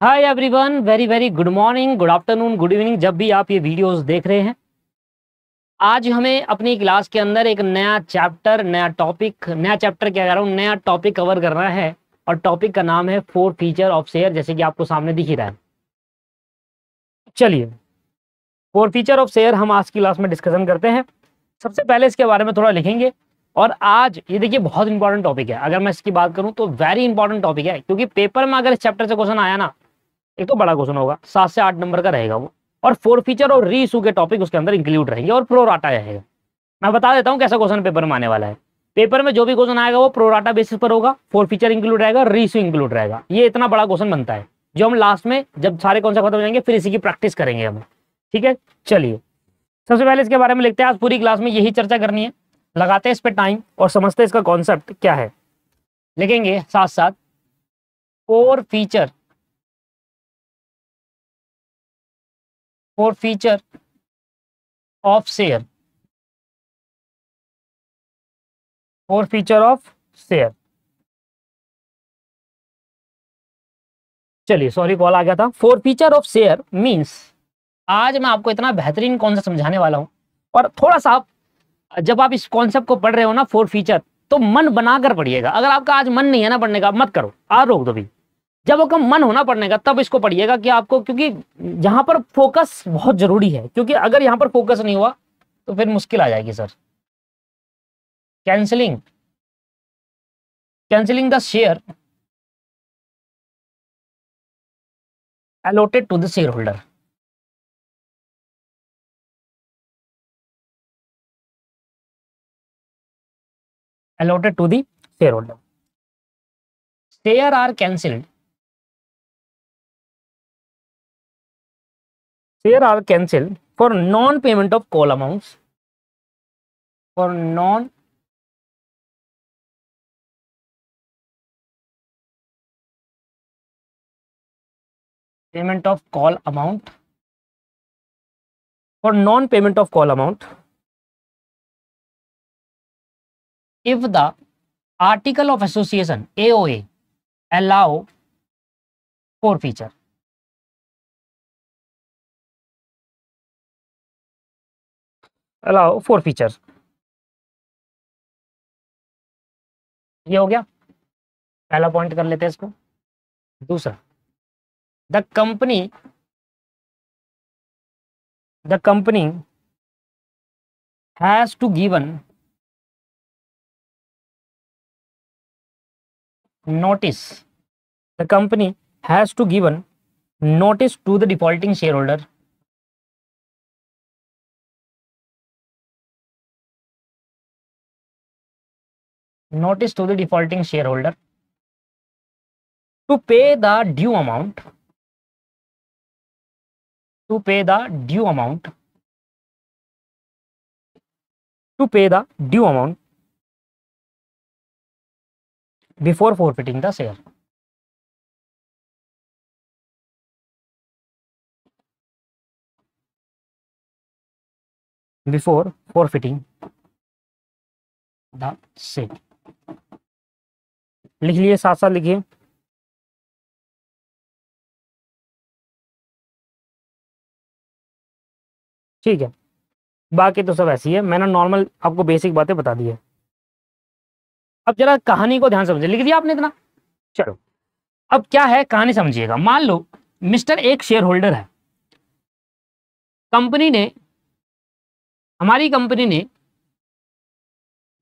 Hi everyone, very very good morning, good afternoon, good evening, जब भी आप ये वीडियोस देख रहे हैं। आज हमें अपनी क्लास के अंदर एक नया चैप्टर, नया चैप्टर क्या कर रहा हूँ, नया टॉपिक कवर करना है। और टॉपिक का नाम है 4 फीचर ऑफ शेयर, जैसे कि आपको सामने दिख ही रहा है। चलिए, 4 फीचर ऑफ शेयर हम आज की क्लास में डिस्कशन करते हैं। सबसे पहले इसके बारे में थोड़ा लिखेंगे। और आज ये देखिए, बहुत इंपॉर्टेंट टॉपिक है। अगर मैं इसकी बात करूं तो वेरी इंपॉर्टेंट टॉपिक है, क्योंकि पेपर में अगर इस चैप्टर से क्वेश्चन आया ना, एक तो बड़ा क्वेश्चन होगा, 7 से 8 नंबर का रहेगा वो। और 4 फीचर और री इशू के टॉपिक उसके अंदर इंक्लूड रहेंगे और प्रोराटा रहेगा। मैं बता देता हूँ कैसा क्वेश्चन पेपर में आने वाला है। पेपर में जो भी क्वेश्चन आएगा वो प्रोराटा बेसिस पर होगा, 4 फीचर इंक्लूड रहेगा, री इशू इंक्लूड रहेगा। ये इतना बड़ा क्वेश्चन बनता है, जो हम लास्ट में जब सारे कॉन्सेप्ट खत्म हो जाएंगे फिर इसी की प्रैक्टिस करेंगे हम। ठीक है, चलिए सबसे पहले इसके बारे में लिखते हैं। आज पूरी क्लास में यही चर्चा करनी है, लगाते हैं इस पे टाइम और समझते हैं इसका कॉन्सेप्ट क्या है। लिखेंगे साथ साथ 4 feature, 4 feature of share, 4 feature of share. चलिए, सॉरी कॉल आ गया था। 4 फीचर ऑफ शेयर मींस, आज मैं आपको इतना बेहतरीन कॉन्सेप्ट समझाने वाला हूं। और थोड़ा सा जब आप इस कॉन्सेप्ट को पढ़ रहे हो ना, 4 फीचर, तो मन बनाकर पढ़िएगा। अगर आपका आज मन नहीं है ना पढ़ने का, मत करो, आज रोक दो भी। जब आपका मन होना पढ़ने का तब इसको पढ़िएगा कि आपको, क्योंकि यहां पर फोकस बहुत जरूरी है। क्योंकि अगर यहां पर फोकस नहीं हुआ तो फिर मुश्किल आ जाएगी sir. Cancelling, cancelling the share allotted to the shareholder, allotted to the shareholder. Share are cancelled, share are cancelled for non payment of call amounts, for non payment of call amount, for non payment of call amount, if the article of association AOA allow 4 feature, allow 4 features. ये हो गया पहला point, कर लेते हैं इसको। दूसरा, the company has to given notice, the company has to given notice to the defaulting shareholder, notice to the defaulting shareholder to pay the due amount, to pay the due amount, to pay the due amount before forfeiting the share, before forfeiting the share। लिख लिए, साथ साथ लिखिए। ठीक है, बाकी तो सब ऐसी है, मैंने नॉर्मल आपको बेसिक बातें बता दी है। अब जरा कहानी को ध्यान से समझिए। लिख दिया आपने इतना, चलो अब क्या है कहानी समझिएगा। मान लो मिस्टर एक शेयर होल्डर है, कंपनी ने, हमारी कंपनी ने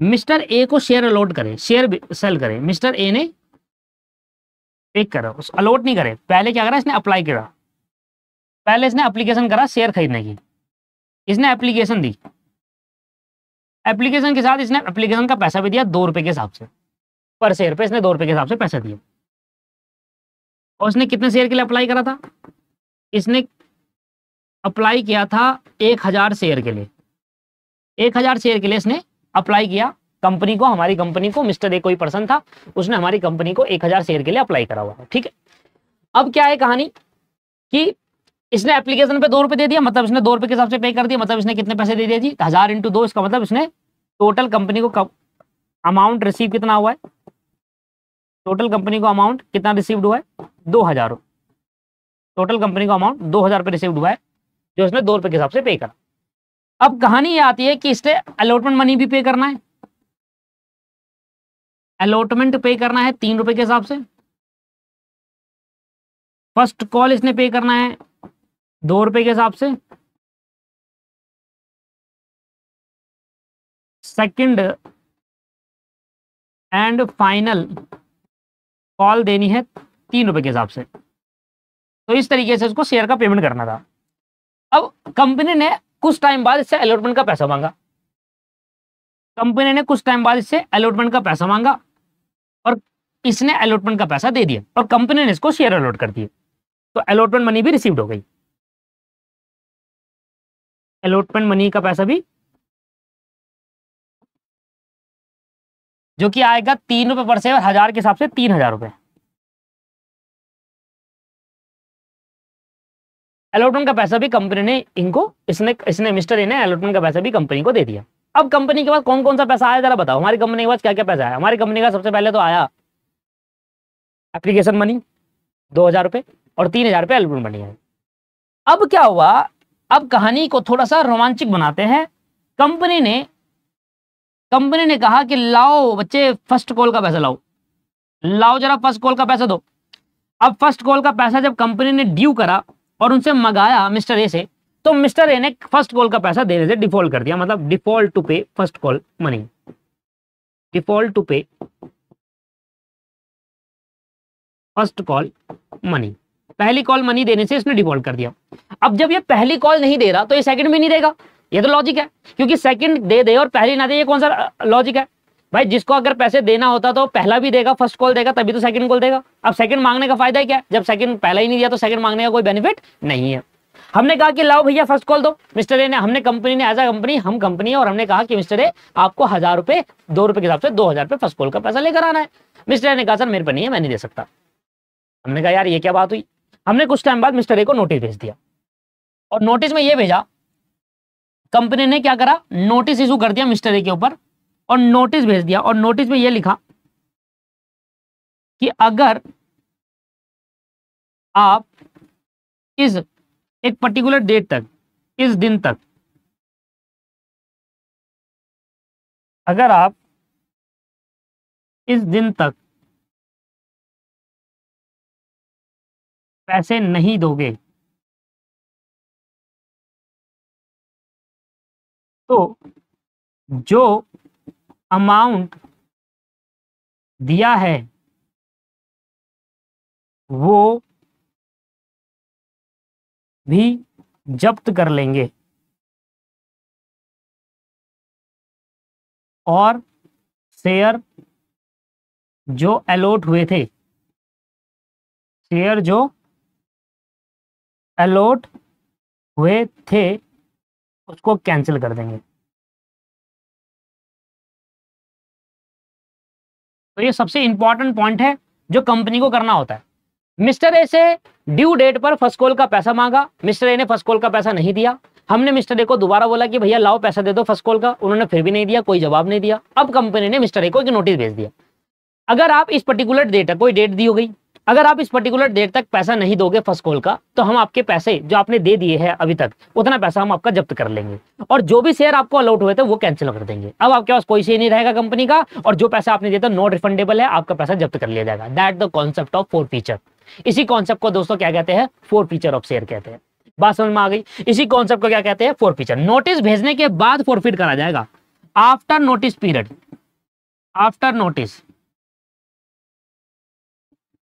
मिस्टर ए को शेयर अलॉट करे, शेयर सेल करे। मिस्टर ए ने एक करा, उस अलॉट नहीं करे, पहले क्या करा, इसने अप्लाई करा। पहले इसने एप्लीकेशन करा शेयर खरीदने की, इसने एप्लीकेशन दी। एप्लीकेशन के साथ इसने एप्लीकेशन का पैसा भी दिया 2 रुपए के हिसाब से, पर शेयर पे इसने 2 रुपए के हिसाब से पैसा दिया। और इसने कितने शेयर के लिए अप्लाई करा था, इसने अप्लाई किया था 1000 शेयर के लिए। 1000 शेयर के लिए इसने अप्लाई किया कंपनी को, हमारी कंपनी को। मिस्टर ए कोई पर्सन था, उसने हमारी कंपनी को 1000 शेयर के लिए अप्लाई करा हुआ है। ठीक है, अब क्या है कहानी कि इसने एप्लीकेशन पे 2 रुपए दे दिया, मतलब इसने 2 रुपए के हिसाब से पे कर दिया। मतलब इसने कितने पैसे दे दिए जी, 1000 × 2, इसका मतलब इसने टोटल कंपनी को अमाउंट रिसीव कितना हुआ है, टोटल कंपनी को अमाउंट कितना रिसीव्ड हुआ है, 2000। टोटल कंपनी का अमाउंट 2,000 रुपये रिसीव्ड हुआ है, जो इसने 2 रुपये के हिसाब से पे करा। अब कहानी ये आती है कि इसने अलॉटमेंट मनी भी पे करना है, अलॉटमेंट पे करना है 3 रुपये के हिसाब से। फर्स्ट कॉल इसने पे करना है 2 रुपये के हिसाब से। सेकंड एंड फाइनल कॉल देनी है 3 रुपये के हिसाब से। तो इस तरीके से उसको शेयर का पेमेंट करना था। अब कंपनी ने कुछ टाइम बाद इससे अलॉटमेंट का पैसा मांगा, कंपनी ने कुछ टाइम बाद इससे अलॉटमेंट का पैसा मांगा और इसने अलॉटमेंट का पैसा दे दिया और कंपनी ने इसको शेयर अलॉट कर दिए। तो अलॉटमेंट मनी भी रिसीव्ड हो गई, अलॉटमेंट मनी का पैसा भी, जो कि आएगा 3 रुपये पर शेयर, 1000 के हिसाब से 3000 रुपये। अलॉटमेंट का पैसा भी कंपनी ने इनको, इसने मिस्टर ए ने अलॉटमेंट का पैसा भी कंपनी को दे दिया। अब कंपनी के पास कौन कौन सा पैसा आया जरा बताओ, हमारी कंपनी के पास क्या क्या पैसा आया। हमारी कंपनी का सबसे पहले तो आया एप्लीकेशन मनी 2000 रुपये और 3000 रुपये अलॉटमेंट मनी है। अब क्या हुआ, अब कहानी को थोड़ा सा रोमांचक बनाते हैं। कंपनी ने कहा कि लाओ बच्चे फर्स्ट कॉल का पैसा लाओ, लाओ जरा फर्स्ट कॉल का पैसा दो। अब फर्स्ट कॉल का पैसा जब कंपनी ने ड्यू करा और उनसे मंगाया मिस्टर ए से, तो मिस्टर ए ने फर्स्ट कॉल का पैसा देने से डिफॉल्ट कर दिया, मतलब default to pay first call money, default to pay first call money. पहली कॉल मनी देने से इसने डिफॉल्ट कर दिया। अब जब ये पहली कॉल नहीं दे रहा तो ये सेकंड भी नहीं देगा, ये तो लॉजिक है, क्योंकि सेकंड दे दे और पहली ना दे, ये कौन सा लॉजिक है भाई। जिसको अगर पैसे देना होता तो पहला भी देगा, फर्स्ट कॉल देगा, तभी तो सेकंड कॉल देगा। अब सेकंड मांगने का फायदा क्या है, जब सेकंड पहला ही नहीं दिया तो सेकंड मांगने का कोई बेनिफिट नहीं है। हमने कहा कि लाओ भैया फर्स्ट कॉल दो, मिस्टर ए ने, हमने कंपनी ने, एज अ कंपनी, हम कंपनी है और हमने कहा कि मिस्टर ए आपको 1000 रुपये 2 रुपये के हिसाब से 2000 रुपये फर्स्ट कॉल का पैसा लेकर आना है। मिस्टर ए ने कहा सर मेरे पर नहीं है, मैं नहीं दे सकता। हमने कहा यार ये क्या बात हुई। हमने कुछ टाइम बाद मिस्टर ए को नोटिस भेज दिया और नोटिस में ये भेजा, कंपनी ने क्या करा, नोटिस इशू कर दिया मिस्टर ए के ऊपर और नोटिस भेज दिया और नोटिस में ये लिखा कि अगर आप इस एक पर्टिकुलर डेट तक, इस दिन तक, अगर आप इस दिन तक पैसे नहीं दोगे तो जो अमाउंट दिया है वो भी जब्त कर लेंगे और शेयर जो अलॉट हुए थे, शेयर जो अलॉट हुए थे उसको कैंसिल कर देंगे। तो ये सबसे इंपॉर्टेंट पॉइंट है जो कंपनी को करना होता है। मिस्टर ए से ड्यू डेट पर फर्स्ट कॉल का पैसा मांगा, मिस्टर ए ने फर्स्ट कॉल का पैसा नहीं दिया। हमने मिस्टर ए को दोबारा बोला कि भैया लाओ पैसा दे दो फर्स्ट कॉल का, उन्होंने फिर भी नहीं दिया, कोई जवाब नहीं दिया। अब कंपनी ने मिस्टर ए को एक नोटिस भेज दिया, अगर आप इस पर्टिकुलर डेट तक, कोई डेट दी हो गई, अगर आप इस पर्टिकुलर डेट तक पैसा नहीं दोगे फर्स्ट कॉल का तो हम आपके पैसे जो आपने दे दिए हैं अभी तक, उतना पैसा हम आपका जब्त कर लेंगे और जो भी शेयर आपको अलॉट हुए थे वो कैंसिल कर देंगे। अब आपके पास कोई शेयर नहीं रहेगा कंपनी का और जो पैसा आपने दिया था नॉट रिफंडेबल है, आपका पैसा जब्त कर लिया जाएगा। That the concept of forfeiture. इसी कॉन्सेप्ट को दोस्तों क्या कहते हैं, फोरफीचर ऑफ शेयर कहते हैं। बात समझ में आ गई। इसी कॉन्सेप्ट को क्या कहते हैं, फोरफीचर। नोटिस भेजने के बाद फोरफिट करा जाएगा after notice period, after notice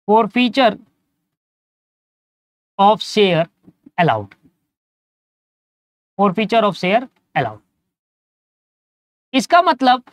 forfeiture of share allowed, forfeiture of share allowed. इसका मतलब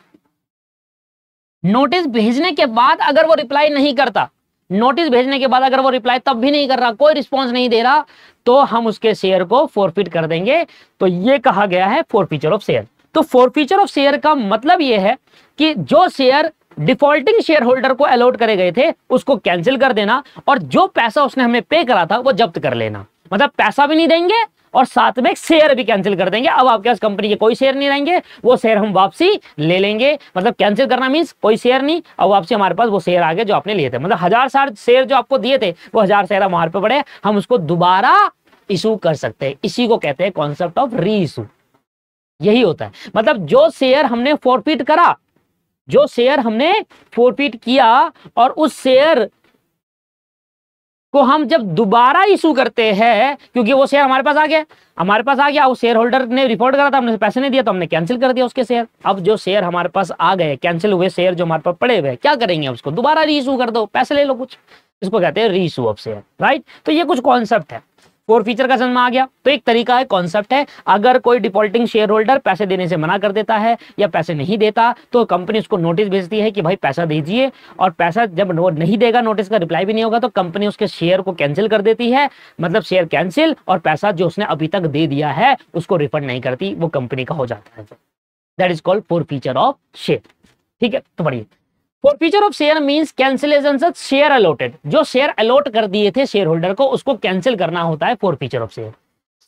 नोटिस भेजने के बाद अगर वो रिप्लाई नहीं करता, नोटिस भेजने के बाद अगर वो रिप्लाई तब भी नहीं कर रहा, कोई रिस्पॉन्स नहीं दे रहा, तो हम उसके शेयर को फोरफिट कर देंगे। तो ये कहा गया है फोरफीचर ऑफ शेयर। तो फोरफीचर ऑफ शेयर का मतलब ये है कि जो शेयर डिफॉल्टिंग शेयर होल्डर को अलॉट करे गए थे उसको कैंसिल कर देना और जो पैसा उसने हमें पे करा था वो जब्त कर लेना। मतलब पैसा भी नहीं देंगे और साथ में शेयर भी कैंसिल कर देंगे। अब आपके पास कंपनी के कोई शेयर नहीं रहेंगे, वो शेयर हम वापसी ले लेंगे। मतलब कैंसिल करना मींस कोई शेयर नहीं, और वापसी हमारे पास वो शेयर आ गए जो आपने लिए थे। मतलब 1000 शेयर जो आपको दिए थे वो 1000 शेयर हमारे पे पड़े, हम उसको दोबारा इशू कर सकते हैं। इसी को कहते हैं कॉन्सेप्ट ऑफ री इशू। यही होता है, मतलब जो शेयर हमने फॉरफिट करा, जो शेयर हमने फॉरफिट किया और उस शेयर को हम जब दोबारा इशू करते हैं, क्योंकि वो शेयर हमारे पास आ गया, वो शेयर होल्डर ने रिपोर्ट करा था, हमने पैसे नहीं दिया तो हमने कैंसिल कर दिया उसके शेयर। अब जो शेयर हमारे पास आ गए, कैंसिल हुए शेयर जो हमारे पास पड़े हुए, क्या करेंगे? उसको दोबारा री इशू कर दो, पैसे ले लो कुछ। इसको कहते हैं री इशू ऑफ शेयर, राइट। तो ये कुछ कॉन्सेप्ट है, फॉरफीचर का जन्म आ गया। तो एक तरीका है, कॉन्सेप्ट है, अगर कोई डिफॉल्टिंग शेयर होल्डर पैसे देने से मना कर देता है या पैसे नहीं देता तो कंपनी उसको नोटिस भेजती है कि भाई पैसा दीजिए, और पैसा जब वो नहीं देगा, नोटिस का रिप्लाई भी नहीं होगा, तो कंपनी उसके शेयर को कैंसिल कर देती है। मतलब शेयर कैंसिल, और पैसा जो उसने अभी तक दे दिया है उसको रिफंड नहीं करती, वो कंपनी का हो जाता है। That is called forfeiture of share. ठीक है, तो बढ़िए, forfeiture of share means cancellation of share allotted. जो शेयर अलॉट कर दिए थे शेयर होल्डर को, उसको कैंसिल करना होता है forfeiture of share.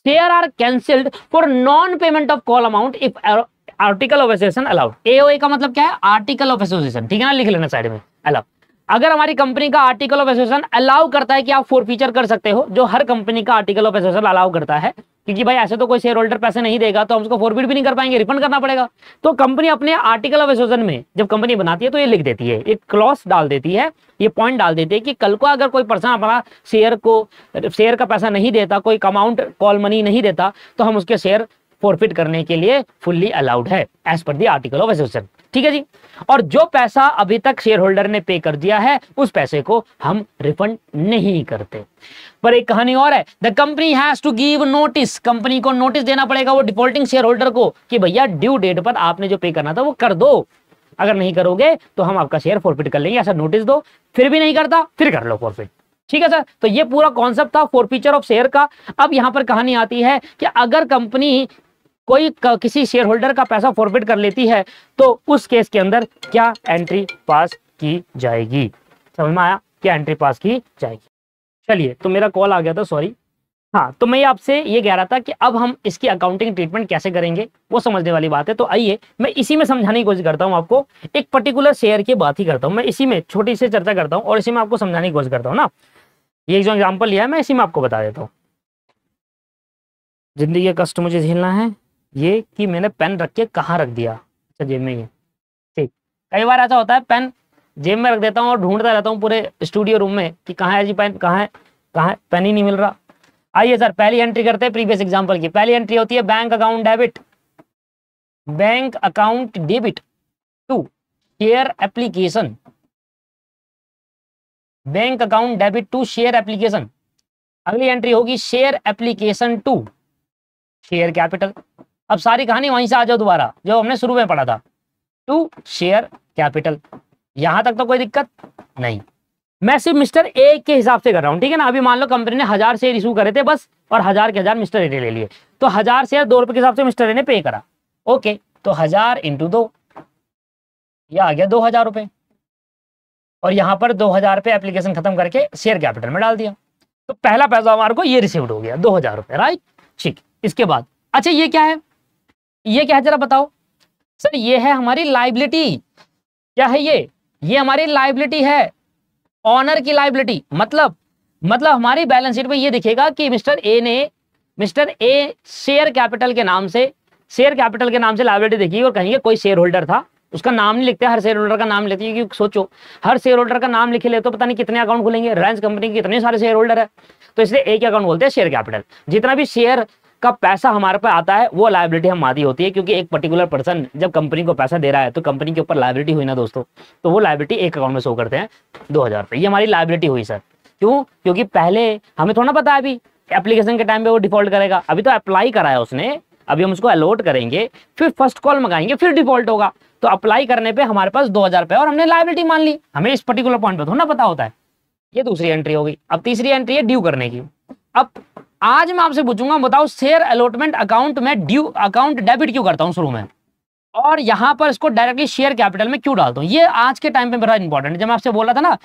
Share are cancelled for non payment of call amount if article of association allowed. AOA का मतलब क्या है? आर्टिकल ऑफ एसोसिएशन, ठीक है ना, लिख लेना साइड में, अलाउ। अगर हमारी कंपनी का आर्टिकल ऑफ एसोसिएशन अलाउ करता है कि आप फॉरफीचर कर सकते हो, जो हर कंपनी का आर्टिकल ऑफ एसोसिएशन अलाउ करता है, क्योंकि भाई ऐसे तो कोई शेयर होल्डर पैसे नहीं देगा तो हम उसको फॉरफिट भी नहीं कर पाएंगे, रिफंड करना पड़ेगा। तो कंपनी अपने आर्टिकल ऑफ एसोसिएशन में जब कंपनी बनाती है तो ये लिख देती है, एक क्लॉज डाल देती है, ये पॉइंट डाल देती है कि कल को अगर कोई पर्सन हमारा शेयर का पैसा नहीं देता, कोई अमाउंट कॉल मनी नहीं देता, तो हम उसके शेयर फॉरफिट करने के लिए फुल्ली अलाउड है as per the article of association. ठीक है जी। और जो पैसा अभी तक शेयर होल्डर ने पे कर दिया है, उस पैसे को हम रिफंड नहीं करते। पर एक कहानी और है, the company has to give notice. Company को नोटिस देना पड़ेगा वो डिफॉल्टिंग शेयर होल्डर को कि भैया ड्यू डेट पर आपने जो पे करना था वो कर दो, अगर नहीं करोगे तो हम आपका शेयर फॉरफिट कर लेंगे, ऐसा नोटिस दो। फिर भी नहीं करता, फिर कर लो फॉरफिट। ठीक है सर, तो ये पूरा कॉन्सेप्ट था फॉरफीचर ऑफ शेयर का। अब यहां पर कहानी आती है कि अगर कंपनी कोई किसी शेयर होल्डर का पैसा फॉरफिट कर लेती है तो उस केस के अंदर क्या एंट्री पास की जाएगी? समझ में आया? क्या एंट्री पास की जाएगी? चलिए, तो मेरा कॉल आ गया था, सॉरी। हाँ, तो मैं आपसे ये कह रहा था कि अब हम इसकी अकाउंटिंग ट्रीटमेंट कैसे करेंगे वो समझने वाली बात है। तो आइए मैं इसी में समझाने की कोशिश करता हूँ आपको, एक पर्टिकुलर शेयर की बात ही करता हूँ मैं, इसी में छोटी सी चर्चा करता हूँ और इसी में आपको समझाने की कोशिश करता हूँ ना। ये जो एग्जाम्पल लिया है मैं इसी में आपको बता देता हूँ। जिंदगी का कष्ट मुझे झेलना है, ये कि मैंने पेन रख के कहाँ रख दिया? अच्छा, जेब में ही है। ठीक, कई बार ऐसा होता है पेन जेब में रख देता हूँ और ढूंढता रहता हूँ पूरे स्टूडियो रूम में कि कहाँ है जी पेन, कहाँ है, पेन ही नहीं मिल रहा। आइए सर, पहली एंट्री करते हैं प्रीवियस एग्जांपल की। पहली एंट्री होती है bank account debit, bank account debit to share application, bank account debit to share application. अगली एंट्री होगी share application to share capital. अब सारी कहानी वहीं से आ जाओ दोबारा, जो हमने शुरू में पढ़ा था, टू शेयर कैपिटल। यहां तक तो कोई दिक्कत नहीं। मैं सिर्फ मिस्टर ए के हिसाब से कर रहा हूं, ठीक है ना। अभी मान लो कंपनी ने 1000 शेयर इशू करे थे बस, और 1000 के 1000 मिस्टर ए ने ले लिए, तो 1000 शेयर 2 रुपए के हिसाब से मिस्टर ए ने पे करा। ओके, तो 1000 इंटू 2, यह आ गया 2000 रुपए, और यहां पर 2000 पे एप्लीकेशन खत्म करके शेयर कैपिटल में डाल दिया, तो पहला पैसा हमारे को ये रिसीव्ड हो गया 2000 रुपए, राइट। ठीक, इसके बाद अच्छा ये क्या है, ये क्या है जरा बताओ सर? ये है हमारी लायबिलिटी। क्या है ये हमारी लायबिलिटी है, ऑनर की लायबिलिटी। मतलब हमारी बैलेंस शीट में ये दिखेगा कि मिस्टर ए शेयर कैपिटल के नाम से लायबिलिटी देखिए, और कहेंगे कोई शेयर होल्डर था, उसका नाम नहीं लिखते, हर शेयर होल्डर का नाम लेते हैं, क्योंकि सोचो हर शेयर होल्डर का नाम लिखे ले तो पता नहीं कितने अकाउंट खुलेंगे। रिलायंस कंपनी के कितने सारे शेयर होल्डर है, तो इसलिए एक ही अकाउंट बोलते हैं शेयर कैपिटल। जितना भी शेयर का पैसा हमारे पास आता है वो लायबिलिटी हमारी होती है, क्योंकि एक पर्टिकुलर पर्सन जब कंपनी को पैसा दे रहा है तो कंपनी के ऊपर लायबिलिटी हुई ना दोस्तों, तो वो लायबिलिटी एक अकाउंट में शो करते हैं 2000 रुपये। ये हमारी लायबिलिटी हुई सर। क्यों? क्योंकि पहले हमें थोड़ा पता है अभी एप्लीकेशन के टाइम पे वो डिफॉल्ट करेगा, अभी तो अप्लाई करा है उसने, अभी हम उसको अलॉट करेंगे, फिर फर्स्ट कॉल मंगाएंगे, फिर डिफॉल्ट होगा। तो अप्लाई करने पे हमारे पास 2000 रुपये और हमने लायबिलिटी मान ली, हमें इस पर्टिकुलर पॉइंट पे थोड़ा पता होता है। ये दूसरी एंट्री होगी। अब तीसरी एंट्री है ड्यू करने की। अब आज मैं आपसे पूछूंगा, बताओ शेयर अलॉटमेंट अकाउंट में ड्यू अकाउंट डेबिट क्यों करता हूं शुरू में, और यहां पर इसको डायरेक्टली शेयर कैपिटल में क्यों डालता हूं? ये आज के टाइम पे बड़ा इंपॉर्टेंट है। जब मैं आपसे बोला था ना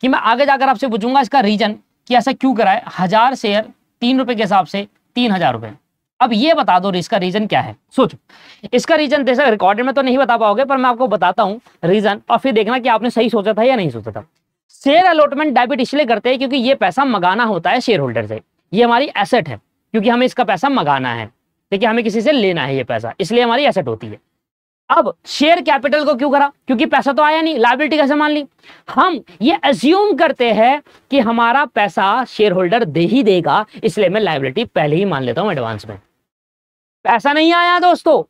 कि मैं आगे जाकर आपसे पूछूंगा इसका रीजन कि ऐसा क्यों करा है। 1000 शेयर ₹3 के हिसाब से 3000 रुपए। अब ये बता दो इसका रीजन क्या है, सोचो। इसका रीजन जैसे रिकॉर्डेड में तो नहीं बता पाओगे, पर मैं आपको बताता हूँ रीजन, और फिर देखना कि आपने सही सोचा था या नहीं सोचा था। शेयर अलॉटमेंट डेबिट इसलिए करते हैं क्योंकि ये पैसा मंगाना होता है शेयर होल्डर से, ये हमारी एसेट है, क्योंकि हमें इसका पैसा मंगाना है, ठीक है, हमें किसी से लेना है ये पैसा, इसलिए हमारी एसेट होती है। अब शेयर कैपिटल को क्यों करा, क्योंकि पैसा तो आया नहीं, लायबिलिटी कैसे मान ली। हम ये अज्यूम करते हैं कि हमारा पैसा शेयर होल्डर दे ही देगा, इसलिए मैं लायबिलिटी पहले ही मान लेता हूं एडवांस में। पैसा नहीं आया दोस्तों,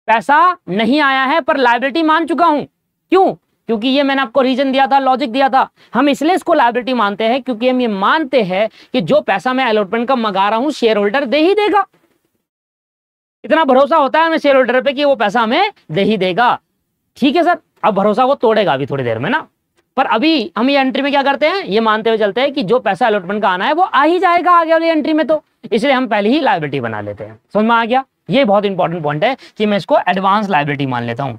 पैसा नहीं आया है, पर लायबिलिटी मान चुका हूं। क्यों? क्योंकि ये मैंने आपको रीजन दिया था, लॉजिक दिया था। हम इसलिए इसको लायबिलिटी मानते हैं क्योंकि हम ये मानते हैं कि जो पैसा मैं अलॉटमेंट का मंगा रहा हूं शेयर होल्डर दे ही देगा। इतना भरोसा होता है हमें शेयर होल्डर पे कि वो पैसा हमें दे ही देगा। ठीक है सर, अब भरोसा वो तोड़ेगा अभी थोड़ी देर में ना, पर अभी हम ये एंट्री में क्या करते हैं, ये मानते हुए चलते हैं कि जो पैसा अलॉटमेंट का आना है वो आ ही जाएगा आगे वाली एंट्री में, तो इसलिए हम पहले ही लायबिलिटी बना लेते हैं। समझ में आ गया? ये बहुत इंपॉर्टेंट पॉइंट है कि मैं इसको एडवांस लायबिलिटी मान लेता हूं।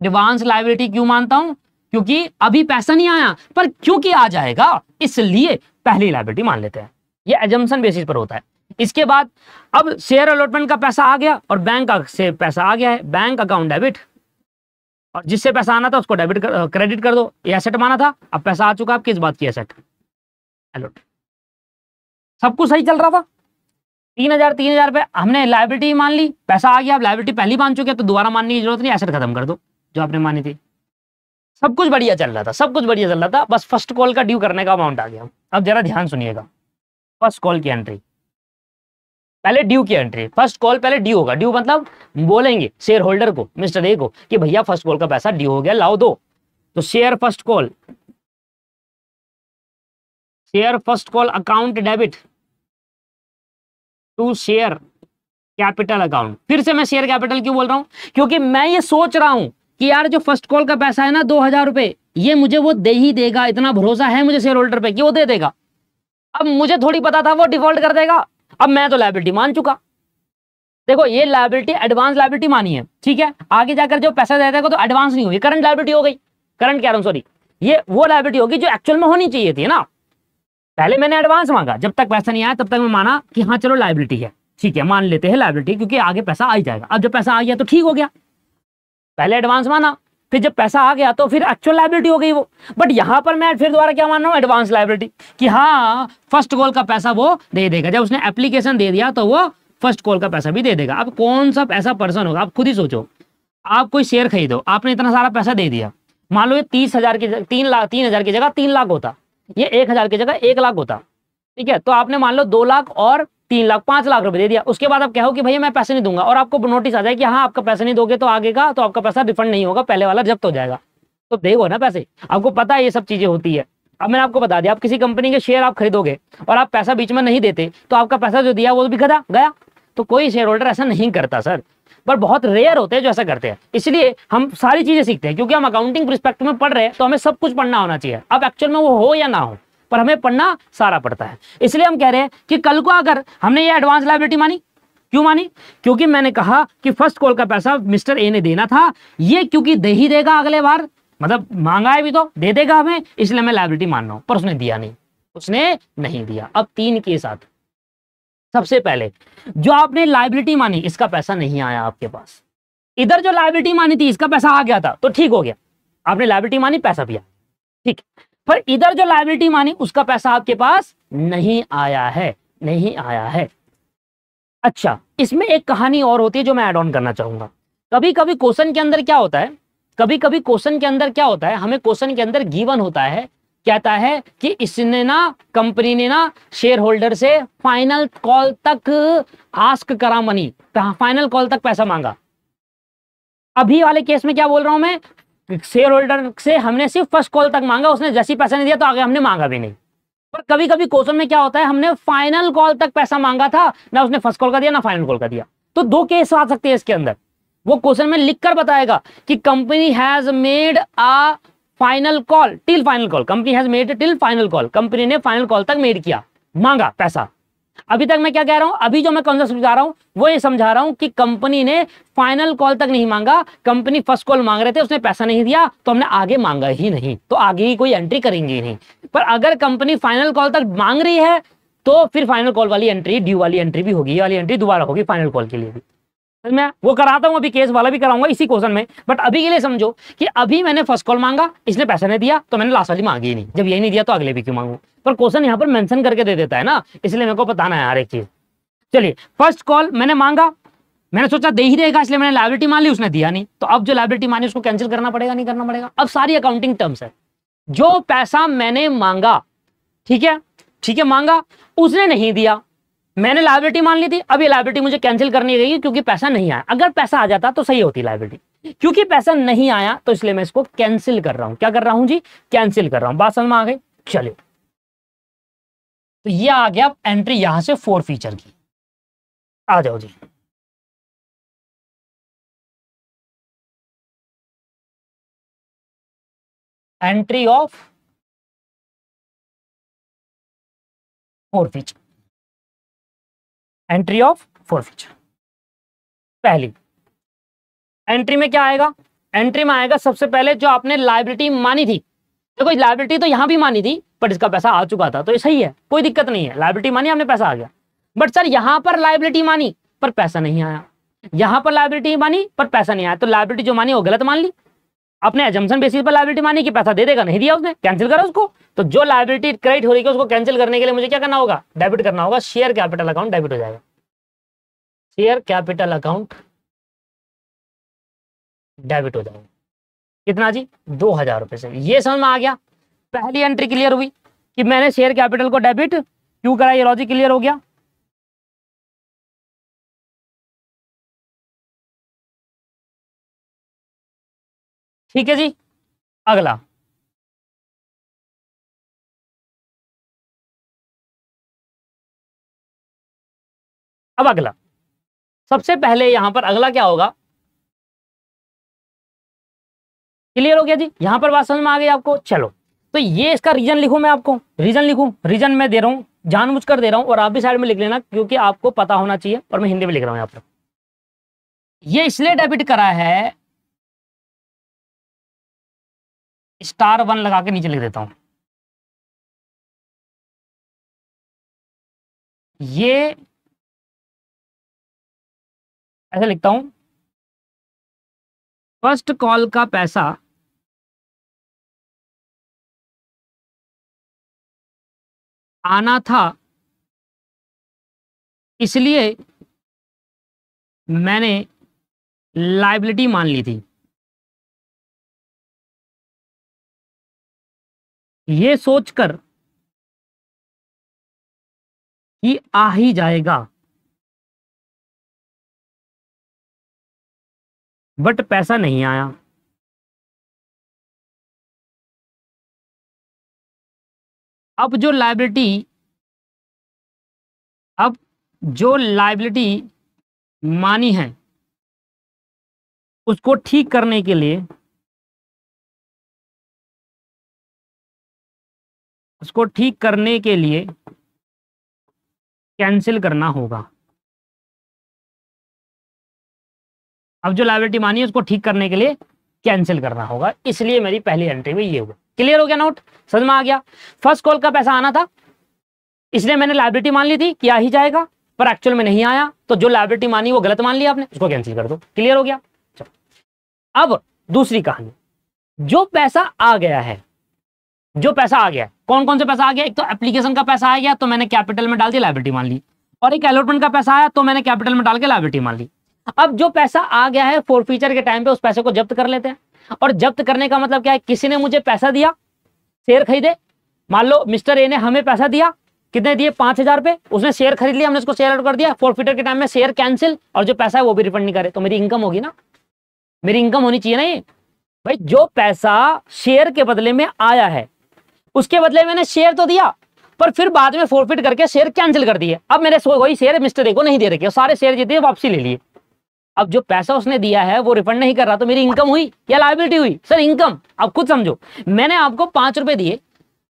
एडवांस लायबिलिटी क्यों मानता हूं? क्योंकि अभी पैसा नहीं आया, पर क्योंकि आ जाएगा इसलिए पहली लायबिलिटी मान लेते हैं। ये एजम्पशन बेसिस पर होता है। इसके बाद अब शेयर अलॉटमेंट का पैसा आ गया और बैंक से पैसा आ गया है, बैंक अकाउंट डेबिट, और जिससे पैसा आना था उसको डेबिट क्रेडिट कर दो, ये एसेट माना था, अब पैसा आ चुका, अब किस बात की एसेट? अलॉट। सब कुछ सही चल रहा था, 3000 रुपए हमने लायबिलिटी मान ली, पैसा आ गया, अब लायबिलिटी पहली मान चुके तो दोबारा मानने की जरूरत नहीं, एसेट खत्म कर दो जो आपने मानी थी। सब कुछ बढ़िया चल रहा था, सब कुछ बढ़िया चल रहा था, बस फर्स्ट कॉल का ड्यू करने का अमाउंट आ गया। अब जरा ध्यान सुनिएगा, फर्स्ट कॉल की एंट्री, पहले ड्यू की एंट्री, फर्स्ट कॉल पहले ड्यू होगा। ड्यू मतलब बोलेंगे शेयर होल्डर को, मिस्टर ए को, कि भैया फर्स्ट कॉल का पैसा ड्यू हो गया, लाओ दो। तो share first call, share first call account debit to share capital account. फिर से मैं शेयर कैपिटल क्यों बोल रहा हूं? क्योंकि मैं ये सोच रहा हूं कि यार जो फर्स्ट कॉल का पैसा है ना 2000 रुपए, ये मुझे वो दे ही देगा, इतना भरोसा है मुझे शेयर होल्डर पे कि वो दे देगा। अब मुझे थोड़ी पता था वो डिफॉल्ट कर देगा, अब मैं तो लायबिलिटी मान चुका। देखो ये लायबिलिटी एडवांस लायबिलिटी मानी है, ठीक है, आगे जाकर जो पैसा दे देगा तो एडवांस नहीं होगी, करंट लायबिलिटी हो गई, करंट कह रहा हूं सॉरी, ये वो लायबिलिटी होगी जो एक्चुअल में होनी चाहिए थी ना। पहले मैंने एडवांस मांगा, जब तक पैसा नहीं आया तब तक मैं माना कि हाँ चलो लायबिलिटी है, ठीक है, मान लेते हैं लायबिलिटी, क्योंकि आगे पैसा आ ही जाएगा। अब जब पैसा आ गया तो ठीक हो गया, पहले एडवांस माना, फिर जब पैसा आ गया तो फिर एक्चुअल लायबिलिटी हो गई वो। बट यहां पर मैं फिर दोबारा क्या मान रहा हूं, एडवांस लायबिलिटी, कि हाँ फर्स्ट कॉल का पैसा वो दे देगा। जब उसने एप्लीकेशन दे दिया तो वो फर्स्ट कॉल का पैसा भी दे देगा। अब कौन सा ऐसा पर्सन होगा, आप खुद ही सोचो, आप कोई शेयर खरीदो, आपने इतना सारा पैसा दे दिया, मान लो ये 30,000 की 3,000 की जगह 3 लाख होता, ये 1,000 की जगह 1 लाख होता, ठीक है, तो आपने मान लो 2 लाख और 3 लाख 5 लाख रुपए दे दिया। उसके बाद आप कहो कि भैया मैं पैसे नहीं दूंगा, और आपको नोटिस आ जाए कि हाँ आपका पैसा नहीं दोगे तो आगे का तो आपका पैसा रिफंड नहीं होगा, पहले वाला जब्त हो जाएगा, तो देखो ना पैसे, आपको पता है ये सब चीजें होती है। अब मैंने आपको बता दिया, आप किसी कंपनी के शेयर आप खरीदोगे और आप पैसा बीच में नहीं देते तो आपका पैसा जो दिया वो भी गया। तो कोई शेयर होल्डर ऐसा नहीं करता सर, पर बहुत रेयर होते हैं जो ऐसा करते हैं। इसलिए हम सारी चीजें सीखते हैं, क्योंकि हम अकाउंटिंग पर्सपेक्टिव में पढ़ रहे हैं तो हमें सब कुछ पढ़ना होना चाहिए। अब एक्चुअल में वो हो या ना हो, पर हमें पढ़ना सारा पड़ता है। इसलिए हम कह रहे हैं कि कल को अगर हमने ये एडवांस लायबिलिटी मानी, क्यों मानी? क्योंकि मैंने कहा कि फर्स्ट कॉल का पैसा मिस्टर ए ने देना था, ये क्योंकि दे ही देगा अगले बार, मतलब मांगा है भी तो दे देगा हमें, इसलिए मैं लायबिलिटी मान रहा हूं, पर उसने दिया नहीं, उसने नहीं दिया। अब 3 के साथ सबसे पहले जो आपने लायबिलिटी मानी इसका पैसा नहीं आया आपके पास, इधर जो लायबिलिटी मानी थी इसका पैसा आ गया था तो ठीक हो गया, आपने लायबिलिटी मानी पैसा भी आया, ठीक, पर इधर जो लायबिलिटी मानी उसका पैसा आपके पास नहीं आया है, नहीं आया है। अच्छा, इसमें एक कहानी और होती है जो मैं ऐड ऑन करना चाहूंगा। कभी कभी क्वेश्चन के अंदर क्या होता है, हमें क्वेश्चन के अंदर गिवन होता है, कहता है कि इसने ना, कंपनी ने ना शेयर होल्डर से फाइनल कॉल तक आस्क करा मनी, फाइनल कॉल तक पैसा मांगा। अभी वाले केस में क्या बोल रहा हूं मैं, शेयर होल्डर से हमने सिर्फ फर्स्ट कॉल तक मांगा, उसने जैसे ही पैसा नहीं दिया तो आगे हमने मांगा भी नहीं। पर कभी कभी क्वेश्चन में क्या होता है, हमने फाइनल कॉल तक पैसा मांगा था, ना उसने फर्स्ट कॉल का दिया ना फाइनल कॉल का दिया। तो 2 केस आ सकते हैं इसके अंदर। वो क्वेश्चन में लिखकर बताएगा कि company has made a final call till final call, company has made till final call, company ने फाइनल कॉल तक मेड किया, मांगा पैसा। अभी तक मैं क्या कह रहा हूं, अभी जो मैं कॉन्सेप्ट समझा रहा हूं वो ये समझा रहा हूं कि कंपनी ने फाइनल कॉल तक नहीं मांगा, कंपनी फर्स्ट कॉल मांग रहे थे, उसने पैसा नहीं दिया तो हमने आगे मांगा ही नहीं, तो आगे ही कोई एंट्री करेंगे ही नहीं। पर अगर कंपनी फाइनल कॉल तक मांग रही है तो फिर फाइनल कॉल वाली एंट्री, ड्यू वाली एंट्री भी होगी, ये वाली एंट्री दोबारा होगी फाइनल कॉल के लिए भी। मैं वो कराता हूँ, अभी केस वाला भी कराऊंगा इसी क्वेश्चन में, बट अभी के लिए समझो कि अभी मैंने फर्स्ट कॉल मांगा, इसने पैसा नहीं दिया, तो मैंने लास्ट वाली मांगी ही नहीं। जब यही नहीं दिया तो अगले भी क्यों मांगू, पर क्वेश्चन यहाँ पर मेंशन करके दे देता है ना, इसलिए मेरे को बताना है हर एक चीज। चलिए, फर्स्ट कॉल मैंने मांगा, मैंने सोचा दे ही देगा, इसलिए मैंने लायबिलिटी मान ली, उसने दिया नहीं, तो अब जो लायबिलिटी मानी उसको कैंसिल करना पड़ेगा, नहीं करना पड़ेगा। अब सारी अकाउंटिंग टर्म्स है, जो पैसा मैंने मांगा, ठीक है मांगा, उसने नहीं दिया, मैंने लायबिलिटी मान ली थी, अब ये लायबिलिटी मुझे कैंसिल करनी रहेगी क्योंकि पैसा नहीं आया। अगर पैसा आ जाता तो सही होती लायबिलिटी, क्योंकि पैसा नहीं आया तो इसलिए मैं इसको कैंसिल कर रहा हूं। क्या कर रहा हूं जी? कैंसिल कर रहा हूं। बात समझ में आ गई? चलिए, तो ये आ गया एंट्री यहां से फोर फीचर की। आ जाओ जी, entry of four feature, entry of four feature. पहली एंट्री में क्या आएगा? एंट्री में आएगा सबसे पहले जो आपने लायबिलिटी मानी थी। देखो लायबिलिटी तो यहां भी मानी थी, बट इसका पैसा आ चुका था, तो ये सही है, कोई दिक्कत नहीं है। लायबिलिटी मानी, आपने पैसा आ गया। बट सर यहां पर लायबिलिटी मानी पर पैसा नहीं आया, यहां पर लायबिलिटी मानी पर पैसा नहीं आया, तो लायबिलिटी जो मानी वो गलत मान ली। अपने एजम्पशन बेसिस पर लायबिलिटी मानी कि पैसा दे देगा, नहीं दिया उसने, कैंसिल करा उसको। तो जो लायबिलिटी क्रेडिट हो रही है उसको कैंसिल करने के लिए मुझे क्या करना होगा? डेबिट करना होगा। शेयर कैपिटल अकाउंट डेबिट हो जाएगा, शेयर कैपिटल अकाउंट डेबिट हो जाएगा। कितना जी? 2000 रुपए से। ये समझ में आ गया, पहली एंट्री क्लियर हुई कि मैंने शेयर कैपिटल को डेबिट क्यों करा, ये लॉजिक क्लियर हो गया। ठीक है जी, अगला अब अगला सबसे पहले यहां पर अगला क्या होगा? क्लियर हो गया जी, यहां पर बात समझ में आ गई आपको? चलो, तो ये इसका रीजन लिखूं, मैं आपको रीजन लिखूं, रीजन मैं दे रहा हूं, जानबूझकर दे रहा हूं, और आप भी साइड में लिख लेना क्योंकि आपको पता होना चाहिए, और मैं हिंदी में लिख रहा हूं यहां पर। ये डेबिट करा है, *1 लगा के नीचे लिख देता हूं। ये ऐसे लिखता हूं, फर्स्ट कॉल का पैसा आना था, इसलिए मैंने लायबिलिटी मान ली थी। ये सोचकर कि आ ही जाएगा, बट पैसा नहीं आया। अब जो लायबिलिटी मानी है उसको ठीक करने के लिए, कैंसिल करना होगा। अब जो लायबिलिटी मानी है उसको ठीक करने के लिए कैंसिल करना होगा, इसलिए मेरी पहली एंट्री में ये हुआ। क्लियर हो गया? नोट समझ में आ गया? फर्स्ट कॉल का पैसा आना था, इसलिए मैंने लायबिलिटी मान ली थी कि आ ही जाएगा, पर एक्चुअल में नहीं आया, तो जो लायबिलिटी मानी वो गलत मान लिया आपने, उसको कैंसिल कर दो। क्लियर हो गया? चलो, अब दूसरी कहानी, जो पैसा आ गया है, कौन कौन से पैसा आ गया? एक तो एप्लीकेशन का पैसा आ गया, तो मैंने कैपिटल में डाल दिया, लायबिलिटी मान ली, और एक अलॉटमेंट का पैसा आया तो मैंने कैपिटल में डाल के लायबिलिटी मान ली। अब जो पैसा आ गया है फोरफीचर के टाइम पे उस पैसे को जब्त कर लेते हैं, और जब्त करने का मतलब क्या है? किसी ने मुझे पैसा दिया, शेयर खरीदे, मान लो मिस्टर ए ने हमें पैसा दिया, कितने दिए? 5000 रुपए, उसने शेयर खरीद लिया, हमने उसको शेयर आउट कर दिया, फोरफीटर के टाइम में शेयर कैंसिल, और जो पैसा है वो भी रिफंड नहीं करे, तो मेरी इनकम होगी ना, मेरी इनकम होनी चाहिए ना। ये भाई जो पैसा शेयर के बदले में आया है उसके बदले मैंने शेयर तो दिया, पर फिर बाद में फोरफिट करके शेयर कैंसिल कर दिए। अब मेरे वही शेयर मिस्टर ए को नहीं दे रखे, सारे शेयर जीते वापसी ले लिए। अब जो पैसा उसने दिया है वो रिफंड नहीं कर रहा, तो मेरी इनकम हुई या लायबिलिटी हुई? Sir income. अब खुद समझो, मैंने आपको 5 रुपए दिए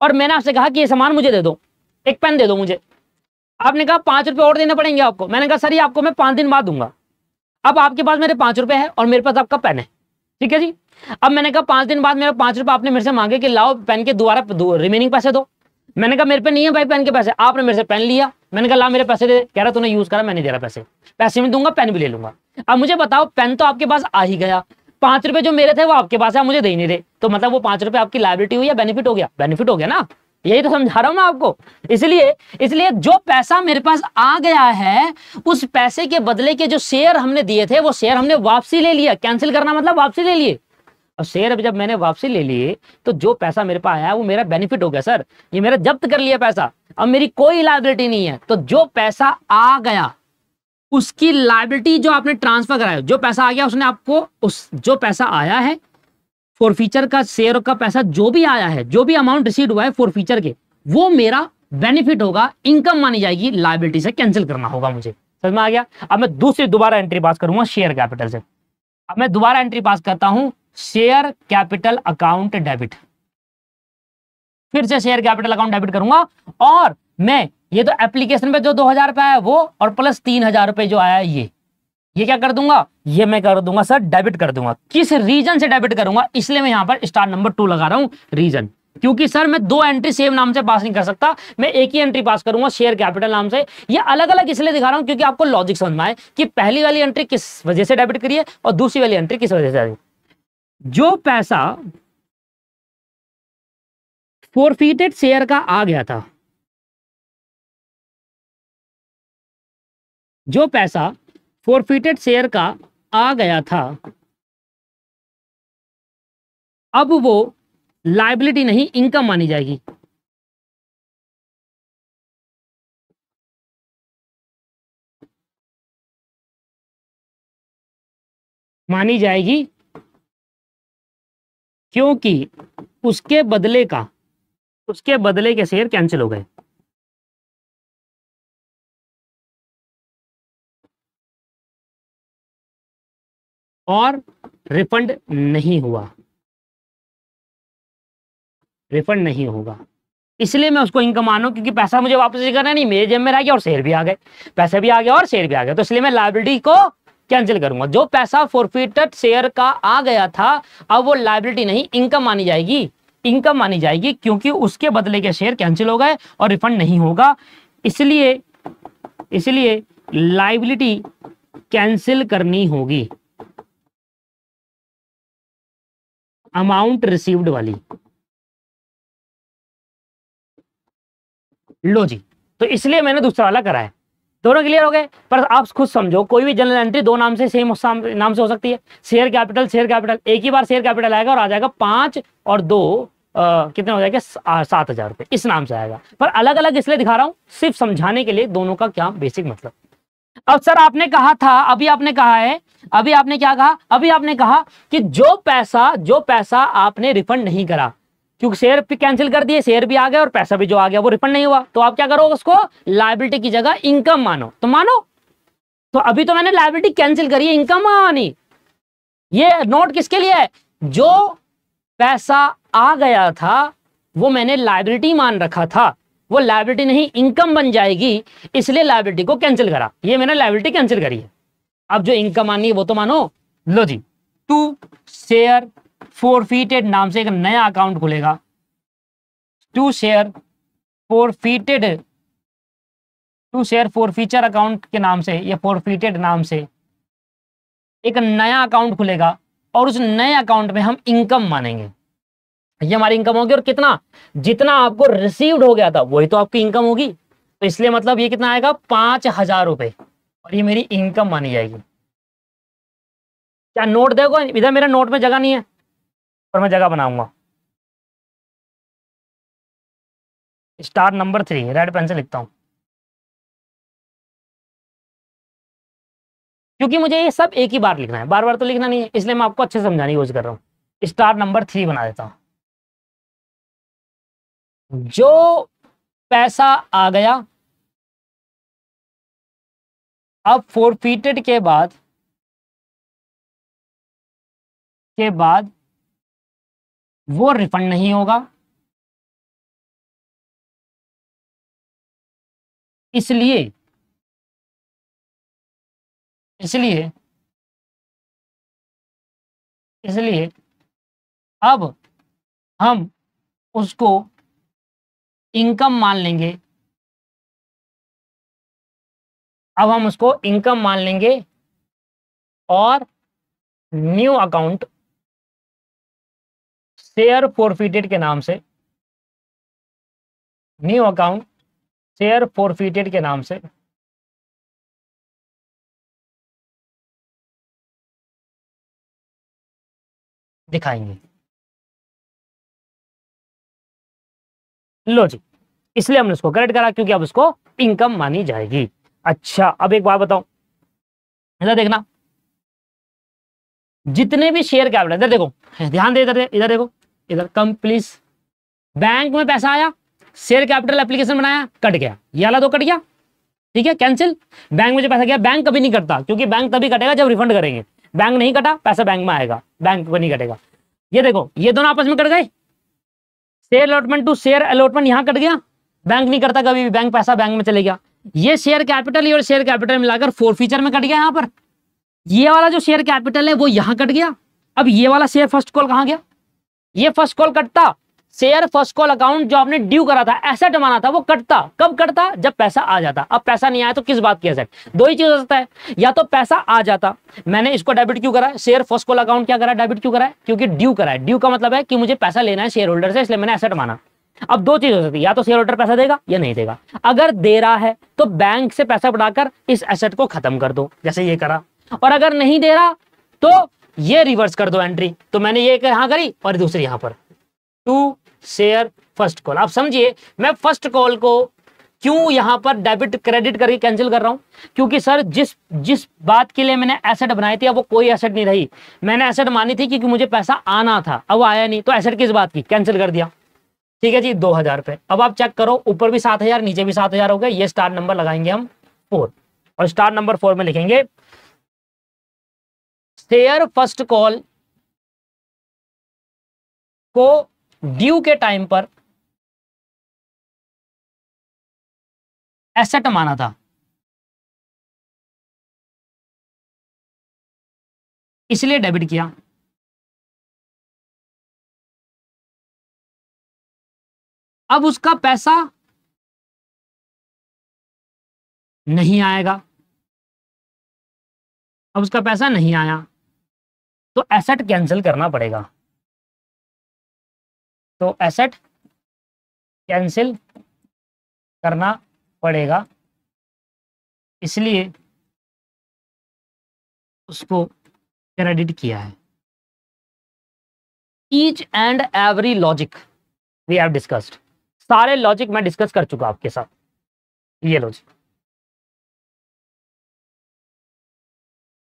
और मैंने आपसे कहा कि ये सामान मुझे दे दो, एक पेन दे दो मुझे। आपने कहा 5 रुपए और देने पड़ेंगे आपको। मैंने कहा सर ये आपको मैं 5 दिन बाद दूंगा। अब आपके पास मेरे 5 रुपए है और मेरे पास आपका पेन है, ठीक है जी। अब मैंने कहा 5 दिन बाद मेरे 5 रुपए आपने मेरे से मांगे कि लाओ पेन के दोबारा रिमेनिंग पैसे दो। मैंने कहा मेरे पे नहीं है भाई पेन के पैसे, आपने मेरे से पेन लिया, मैंने कहा ला मेरे पैसे दे, कह रहा तूने यूज करा, मैं नहीं दे रहा पैसे, पैसे भी दूंगा पेन भी ले लूंगा। अब मुझे बताओ पेन तो आपके पास आ ही गया, 5 रुपए जो मेरे थे वो आपके पास है, मुझे दे ही नहीं रहे, तो मतलब वो 5 रुपए आपकी लायबिलिटी हुई या बेनिफिट हो गया? बेनिफिट हो गया ना, यही तो समझा रहा हूं मैं आपको। इसलिए इसलिए जो पैसा मेरे पास आ गया है, उस पैसे के बदले के जो शेयर हमने दिए थे वो शेयर हमने वापसी ले लिया। कैंसिल करना मतलब वापसी ले लिए। अब शेयर जब मैंने वापसी ले लिए तो जो पैसा मेरे पास आया वो मेरा बेनिफिट हो गया सर, ये मेरा जब्त कर लिया पैसा, अब मेरी कोई लायबिलिटी नहीं है। तो जो पैसा आ गया उसकी लायबिलिटी जो आपने ट्रांसफर कराया, जो पैसा आ गया उसने आपको, उस जो पैसा आया है फॉरफीचर का, शेयर का पैसा जो भी आया है, जो भी अमाउंट रिसीव हुआ है फॉरफीचर के, वो मेरा बेनिफिट होगा, इनकम मानी जाएगी, लायबिलिटी से कैंसिल करना होगा मुझे। समझ में आ गया? अब मैं दूसरी दोबारा एंट्री पास करूंगा शेयर कैपिटल से। अब मैं दोबारा एंट्री पास करता हूं शेयर कैपिटल अकाउंट डेबिट, फिर से शेयर कैपिटल अकाउंट डेबिट करूंगा, और मैं ये तो एप्लीकेशन पे जो 2000 रुपए आया वो, और प्लस 3000 रुपए जो आया ये क्या कर दूंगा, ये मैं कर दूंगा सर डेबिट कर दूंगा। किस रीजन से डेबिट करूंगा, इसलिए मैं यहां पर स्टार नंबर 2 लगा रहा हूं, रीजन, क्योंकि सर मैं 2 एंट्री सेम नाम से पास नहीं कर सकता, मैं एक ही एंट्री पास करूंगा शेयर कैपिटल नाम से। ये अलग अलग इसलिए दिखा रहा हूं क्योंकि आपको लॉजिक समझ में आए कि पहली वाली एंट्री किस वजह से डेबिट करी है और दूसरी वाली एंट्री किस वजह से आई। जो पैसा फोरफीटेड शेयर का आ गया था, जो पैसा फोरफीटेड शेयर का आ गया था, अब वो लायबिलिटी नहीं इनकम मानी जाएगी। मानी जाएगी क्योंकि उसके बदले के शेयर कैंसिल हो गए। और रिफंड नहीं हुआ, रिफंड नहीं होगा, इसलिए मैं उसको इनकम मानू, क्योंकि पैसा मुझे वापस करना नहीं, मेरे जेब में रह गया और शेयर भी आ गए, पैसे भी आ गया और शेयर भी आ गया, तो इसलिए मैं लायबिलिटी को कैंसिल करूंगा। जो पैसा फॉरफिटेड शेयर का आ गया था, अब वो लायबिलिटी नहीं इनकम मानी जाएगी, इनकम मानी जाएगी क्योंकि उसके बदले के शेयर कैंसिल हो गए और रिफंड नहीं होगा। इसलिए लायबिलिटी कैंसिल करनी होगी अमाउंट रिसीव्ड वाली। लो जी, तो इसलिए मैंने दूसरा वाला करा है। दोनों क्लियर हो गए? पर आप खुद समझो, कोई भी जनरल एंट्री 2 नाम से सेम नाम से हो सकती है। शेयर कैपिटल एक ही बार शेयर कैपिटल आएगा और आ जाएगा 5 और 2 कितने हो जाएगा 7000 रुपए, इस नाम से आएगा। पर अलग अलग इसलिए दिखा रहा हूं सिर्फ समझाने के लिए दोनों का क्या बेसिक मतलब। अब सर आपने कहा था, अभी आपने कहा है, अभी आपने क्या कहा, अभी आपने कहा कि जो पैसा आपने रिफंड नहीं करा, क्योंकि शेयर भी कैंसिल कर दिए, शेयर भी आ गया और पैसा भी जो आ गया वो रिफंड नहीं हुआ, तो आप क्या करो, उसको लायबिलिटी की जगह इनकम मानो, तो मानो। तो अभी तो मैंने लायबिलिटी कैंसिल करी है, इनकम मानी। ये नोट किसके लिए है? जो पैसा आ गया था वो मैंने लायबिलिटी मान रखा था, वो लायबिलिटी नहीं इनकम बन जाएगी, इसलिए लायबिलिटी को कैंसिल करा, ये मैंने लायबिलिटी कैंसिल करी है। अब जो इनकम माननी है वो तो मानो। लो जी, टू शेयर फोरफीटेड नाम से एक नया अकाउंट खुलेगा, टू शेयर फोरफीचर अकाउंट के नाम से या फोरफीटेड नाम से एक नया अकाउंट खुलेगा, और उस नए अकाउंट में हम इनकम मानेंगे। ये हमारी इनकम होगी, और कितना, जितना आपको रिसीव्ड हो गया था वही तो आपकी इनकम होगी, तो इसलिए मतलब ये कितना आएगा 5000 रुपए, और ये मेरी इनकम मानी जाएगी। क्या नोट देखो, इधर मेरे नोट में जगह नहीं है और मैं जगह बनाऊंगा। स्टार नंबर 3 रेड पेन से लिखता हूं, क्योंकि मुझे ये सब एक ही बार लिखना है, बार बार तो लिखना नहीं है, इसलिए मैं आपको अच्छे से समझाने की कोशिश कर रहा हूं। स्टार नंबर 3 बना देता हूं। जो पैसा आ गया, अब फोरफीटेड के बाद वो रिफंड नहीं होगा, इसलिए अब हम उसको इनकम मान लेंगे। अब हम उसको इनकम मान लेंगे और न्यू अकाउंट शेयर फॉरफिटेड के नाम से, न्यू अकाउंट शेयर फॉरफिटेड के नाम से दिखाएंगे। लो जी, इसलिए हमने उसको करेक्ट करा क्योंकि अब उसको इनकम मानी जाएगी। अच्छा, अब एक बात बताओ, इधर देखना, जितने भी शेयर कैपिटल, इधर देखो, ध्यान दे, इधर देखो, इधर कम प्लीज। बैंक में पैसा आया, शेयर कैपिटल एप्लीकेशन बनाया, कट गया, ये वाला तो कट गया, ठीक है, कैंसिल। बैंक में जो पैसा गया, बैंक कभी नहीं कटता क्योंकि बैंक तभी कटेगा जब रिफंड करेंगे। बैंक नहीं कटा, पैसा बैंक में आएगा, बैंक को नहीं कटेगा। ये देखो, ये दोनों आपस में कट गए, share allotment to share allotment यहां कट गया, बैंक नहीं करता कभी भी, बैंक पैसा बैंक में चले गया। ये शेयर कैपिटल और शेयर कैपिटल मिलाकर फॉरफीचर में कट गया यहां पर। ये वाला जो शेयर कैपिटल है वो यहां कट गया। अब ये वाला शेयर फर्स्ट कॉल कहां गया? ये फर्स्ट कॉल कटता, शेयर फर्स्ट कॉल अकाउंट जो आपने ड्यू करा था, एसेट माना था, वो कटता। कब कटता? जब पैसा आ जाता। अब पैसा नहीं आया तो किस बात की एसेट? दो ही चीज हो सकता है, या तो पैसा आ जाता, मैंने इसको डेबिट क्यों करा, शेयर फर्स्ट कॉल अकाउंट क्या करा, डेबिट क्यों करा है, क्योंकि ड्यू करा है। ड्यू का मतलब है कि मुझे पैसा लेना है शेयर होल्डर से, इसलिए मैंने एसेट माना। अब दो चीज हो सकती है, या तो शेयर होल्डर पैसा देगा या नहीं देगा। अगर दे रहा है तो बैंक से पैसा बढ़ाकर इस एसेट को खत्म कर दो, जैसे ये करा। और अगर नहीं दे रहा तो ये रिवर्स कर दो एंट्री। तो मैंने ये यहां करी और दूसरी यहां पर, टू शेयर फर्स्ट कॉल। आप समझिए, मैं फर्स्ट कॉल को क्यों यहां पर डेबिट क्रेडिट करके कैंसिल कर रहा हूं, क्योंकि सर जिस बात के लिए मैंने एसेट बनाई थी, अब वो कोई एसेट नहीं रही। मैंने एसेट मानी थी क्योंकि मुझे पैसा आना था, अब वो आया नहीं, तो एसेट किस बात की, कैंसिल कर दिया। ठीक है जी, 2000 रुपए। अब आप चेक करो, ऊपर भी 7000, नीचे भी 7000 हो गए। ये स्टार नंबर लगाएंगे हम 4, और स्टार नंबर 4 में लिखेंगे शेयर फर्स्ट कॉल को ड्यू के टाइम पर एसेट माना था, इसलिए डेबिट किया। अब उसका पैसा नहीं आएगा, अब उसका पैसा नहीं आया तो एसेट कैंसिल करना पड़ेगा। तो एसेट कैंसिल करना पड़ेगा, इसलिए उसको क्रेडिट किया है। Each and every logic we have discussed, सारे लॉजिक मैं डिस्कस कर चुका आपके साथ। ये लॉजिक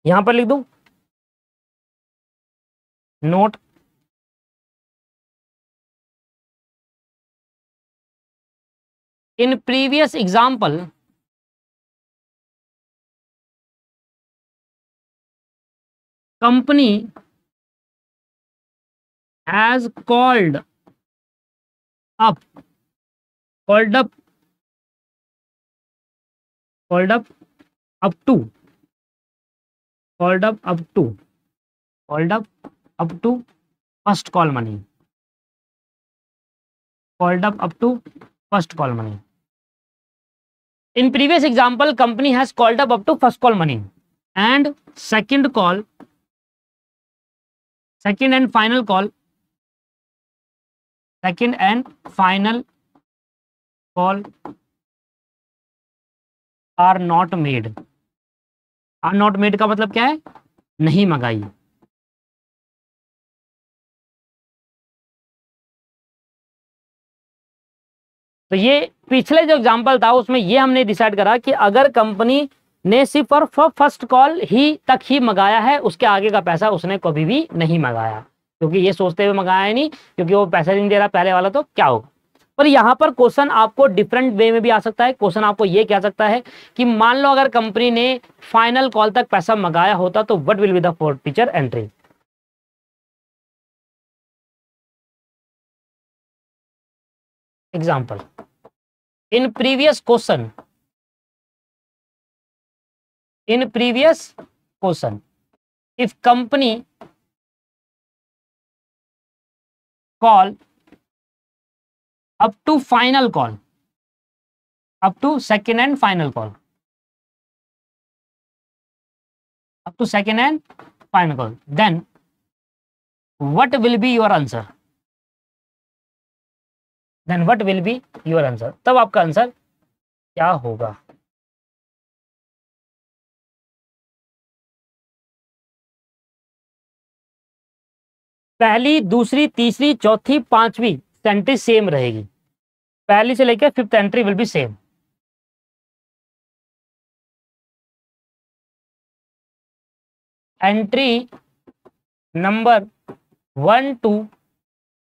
यहां पर लिख दूं, note in previous example company has up called up called up up to called up up to called up to first call money, called up to first call money. In previous example, company has called up to first call money and second and final call are not made. are not made का मतलब क्या है? नहीं मंगाई। तो ये पिछले जो एग्जांपल था उसमें ये हमने डिसाइड करा कि अगर कंपनी ने सिर्फ और फर्स्ट कॉल ही तक ही मंगाया है, उसके आगे का पैसा उसने कभी भी नहीं मंगाया, क्योंकि ये सोचते हुए मंगाया ही नहीं, क्योंकि वो पैसा नहीं दे रहा पहले वाला, तो क्या होगा। पर यहां पर क्वेश्चन आपको डिफरेंट वे में भी आ सकता है। क्वेश्चन आपको ये कह सकता है कि मान लो अगर कंपनी ने फाइनल कॉल तक पैसा मंगाया होता तो what will be the forfeiture entry. Example, in previous question if company call up to final call, up to second and final call, up to second and final call, then what will be your answer, then what will be your answer, तब आपका answer क्या होगा। पहली, दूसरी, तीसरी, चौथी, पांचवी entry same रहेगी, पहली से लेकर fifth entry will be same. Entry number 1 to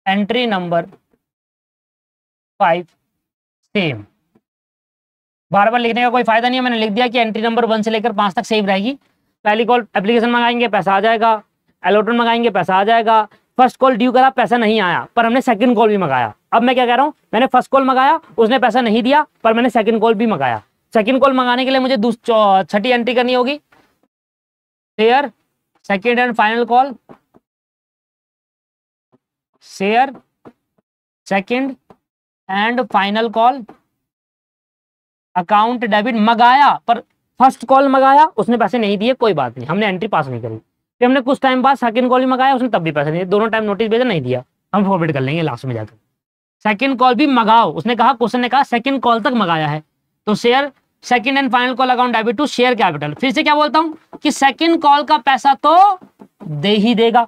entry number 5 same. बार बार लिखने का कोई फायदा नहीं है, मैंने लिख दिया कि एंट्री नंबर 1 से लेकर 5 तक सेम रहेगी। पहली कॉल एप्लीकेशन मंगाएंगे पैसा आ जाएगा, अलॉटमेंट मंगाएंगे पैसा आ जाएगा, फर्स्ट कॉल ड्यू करा पैसा नहीं आया पर हमने सेकंड कॉल भी मंगाया। अब मैं क्या कह रहा हूं, मैंने फर्स्ट कॉल मंगाया उसने पैसा नहीं दिया पर मैंने सेकंड कॉल भी मंगाया। सेकंड कॉल मंगाने के लिए मुझे छठी एंट्री करनी होगी, share second and final call, share second and final call, account debit मंगाया पर फर्स्ट कॉल मंगाया उसने पैसे नहीं दिए, कोई बात नहीं, हमने एंट्री पास नहीं करी। फिर हमने कुछ टाइम बाद सेकंड कॉल भी मंगाया उसने तब भी पैसे नहीं दिए, दोनों टाइम नोटिस भेजा नहीं दिया, हम फॉरवर्ड कर लेंगे लास्ट में जाकर। सेकंड कॉल भी मंगाओ, उसने कहा, क्वेश्चन ने कहा सेकंड कॉल तक मंगाया है तो share second and final call account debit to share capital. फिर से क्या बोलता हूं कि सेकंड कॉल का पैसा तो दे ही देगा,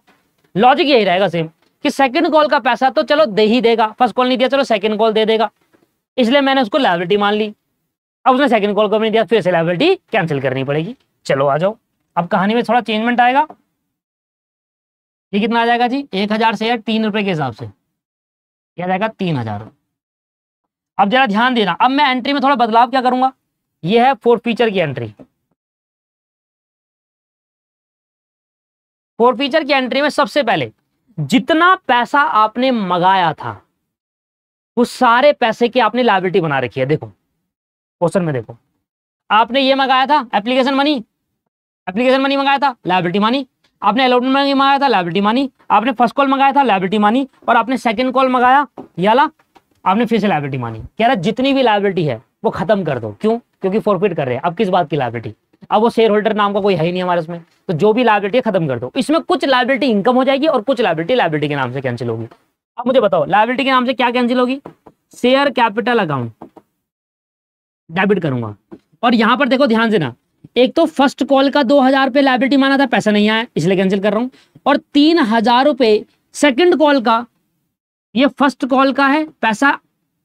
लॉजिक यही रहेगा सेम कि सेकंड कॉल का पैसा तो चलो दे ही देगा, फर्स्ट कॉल नहीं दिया चलो सेकंड कॉल दे देगा, इसलिए मैंने उसको लायबिलिटी मान ली। अब उसने सेकंड कॉल को नहीं दिया, फिर से लायबिलिटी कैंसिल करनी पड़ेगी। चलो आ जाओ, अब कहानी में थोड़ा चेंजमेंट आएगा। ये कितना आ जाएगा जी, 1000 शेयर 3 रुपए के हिसाब से क्या जाएगा 3000। अब जरा ध्यान देना, अब मैं एंट्री में थोड़ा बदलाव क्या करूंगा, ये है फोर फीचर की एंट्री। फोर फीचर की एंट्री में सबसे पहले जितना पैसा आपने मंगाया था उस सारे पैसे की आपने लायबिलिटी बना रखी है। देखो क्वेश्चन में देखो, आपने ये मंगाया था एप्लीकेशन मनी, एप्लीकेशन मनी मंगाया था लायबिलिटी मानी, आपने अलॉटमेंट मनी मंगाया था लायबिलिटी मानी, आपने फर्स्ट कॉल मंगाया था लायबिलिटी मानी, और आपने सेकंड कॉल मंगाया याला आपने फिर से लायबिलिटी मानी। कह रहा जितनी भी लायबिलिटी है वो खत्म कर दो, क्यों, क्योंकि फॉरफिट कर रहे हैं। अब किस बात की लायबिलिटी, अब वो शेयर होल्डर नाम का कोई है ही नहीं हमारे इसमें, तो जो भी लायबिलिटी है खत्म कर दो। इसमें कुछ लायबिलिटी इनकम हो जाएगी और कुछ लायबिलिटी के नाम से कैंसिल होगी। अब मुझे बताओ लायबिलिटी के नाम से क्या कैंसिल होगी, शेयर कैपिटल अकाउंट डेबिट करूंगा। और यहां पर देखो ध्यान से ना, एक तो फर्स्ट कॉल का 2000 रुपये लायबिलिटी माना था, पैसा नहीं आया इसलिए कैंसिल कर रहा हूं, और 3000 रुपये सेकंड कॉल का, ये फर्स्ट कॉल का है, पैसा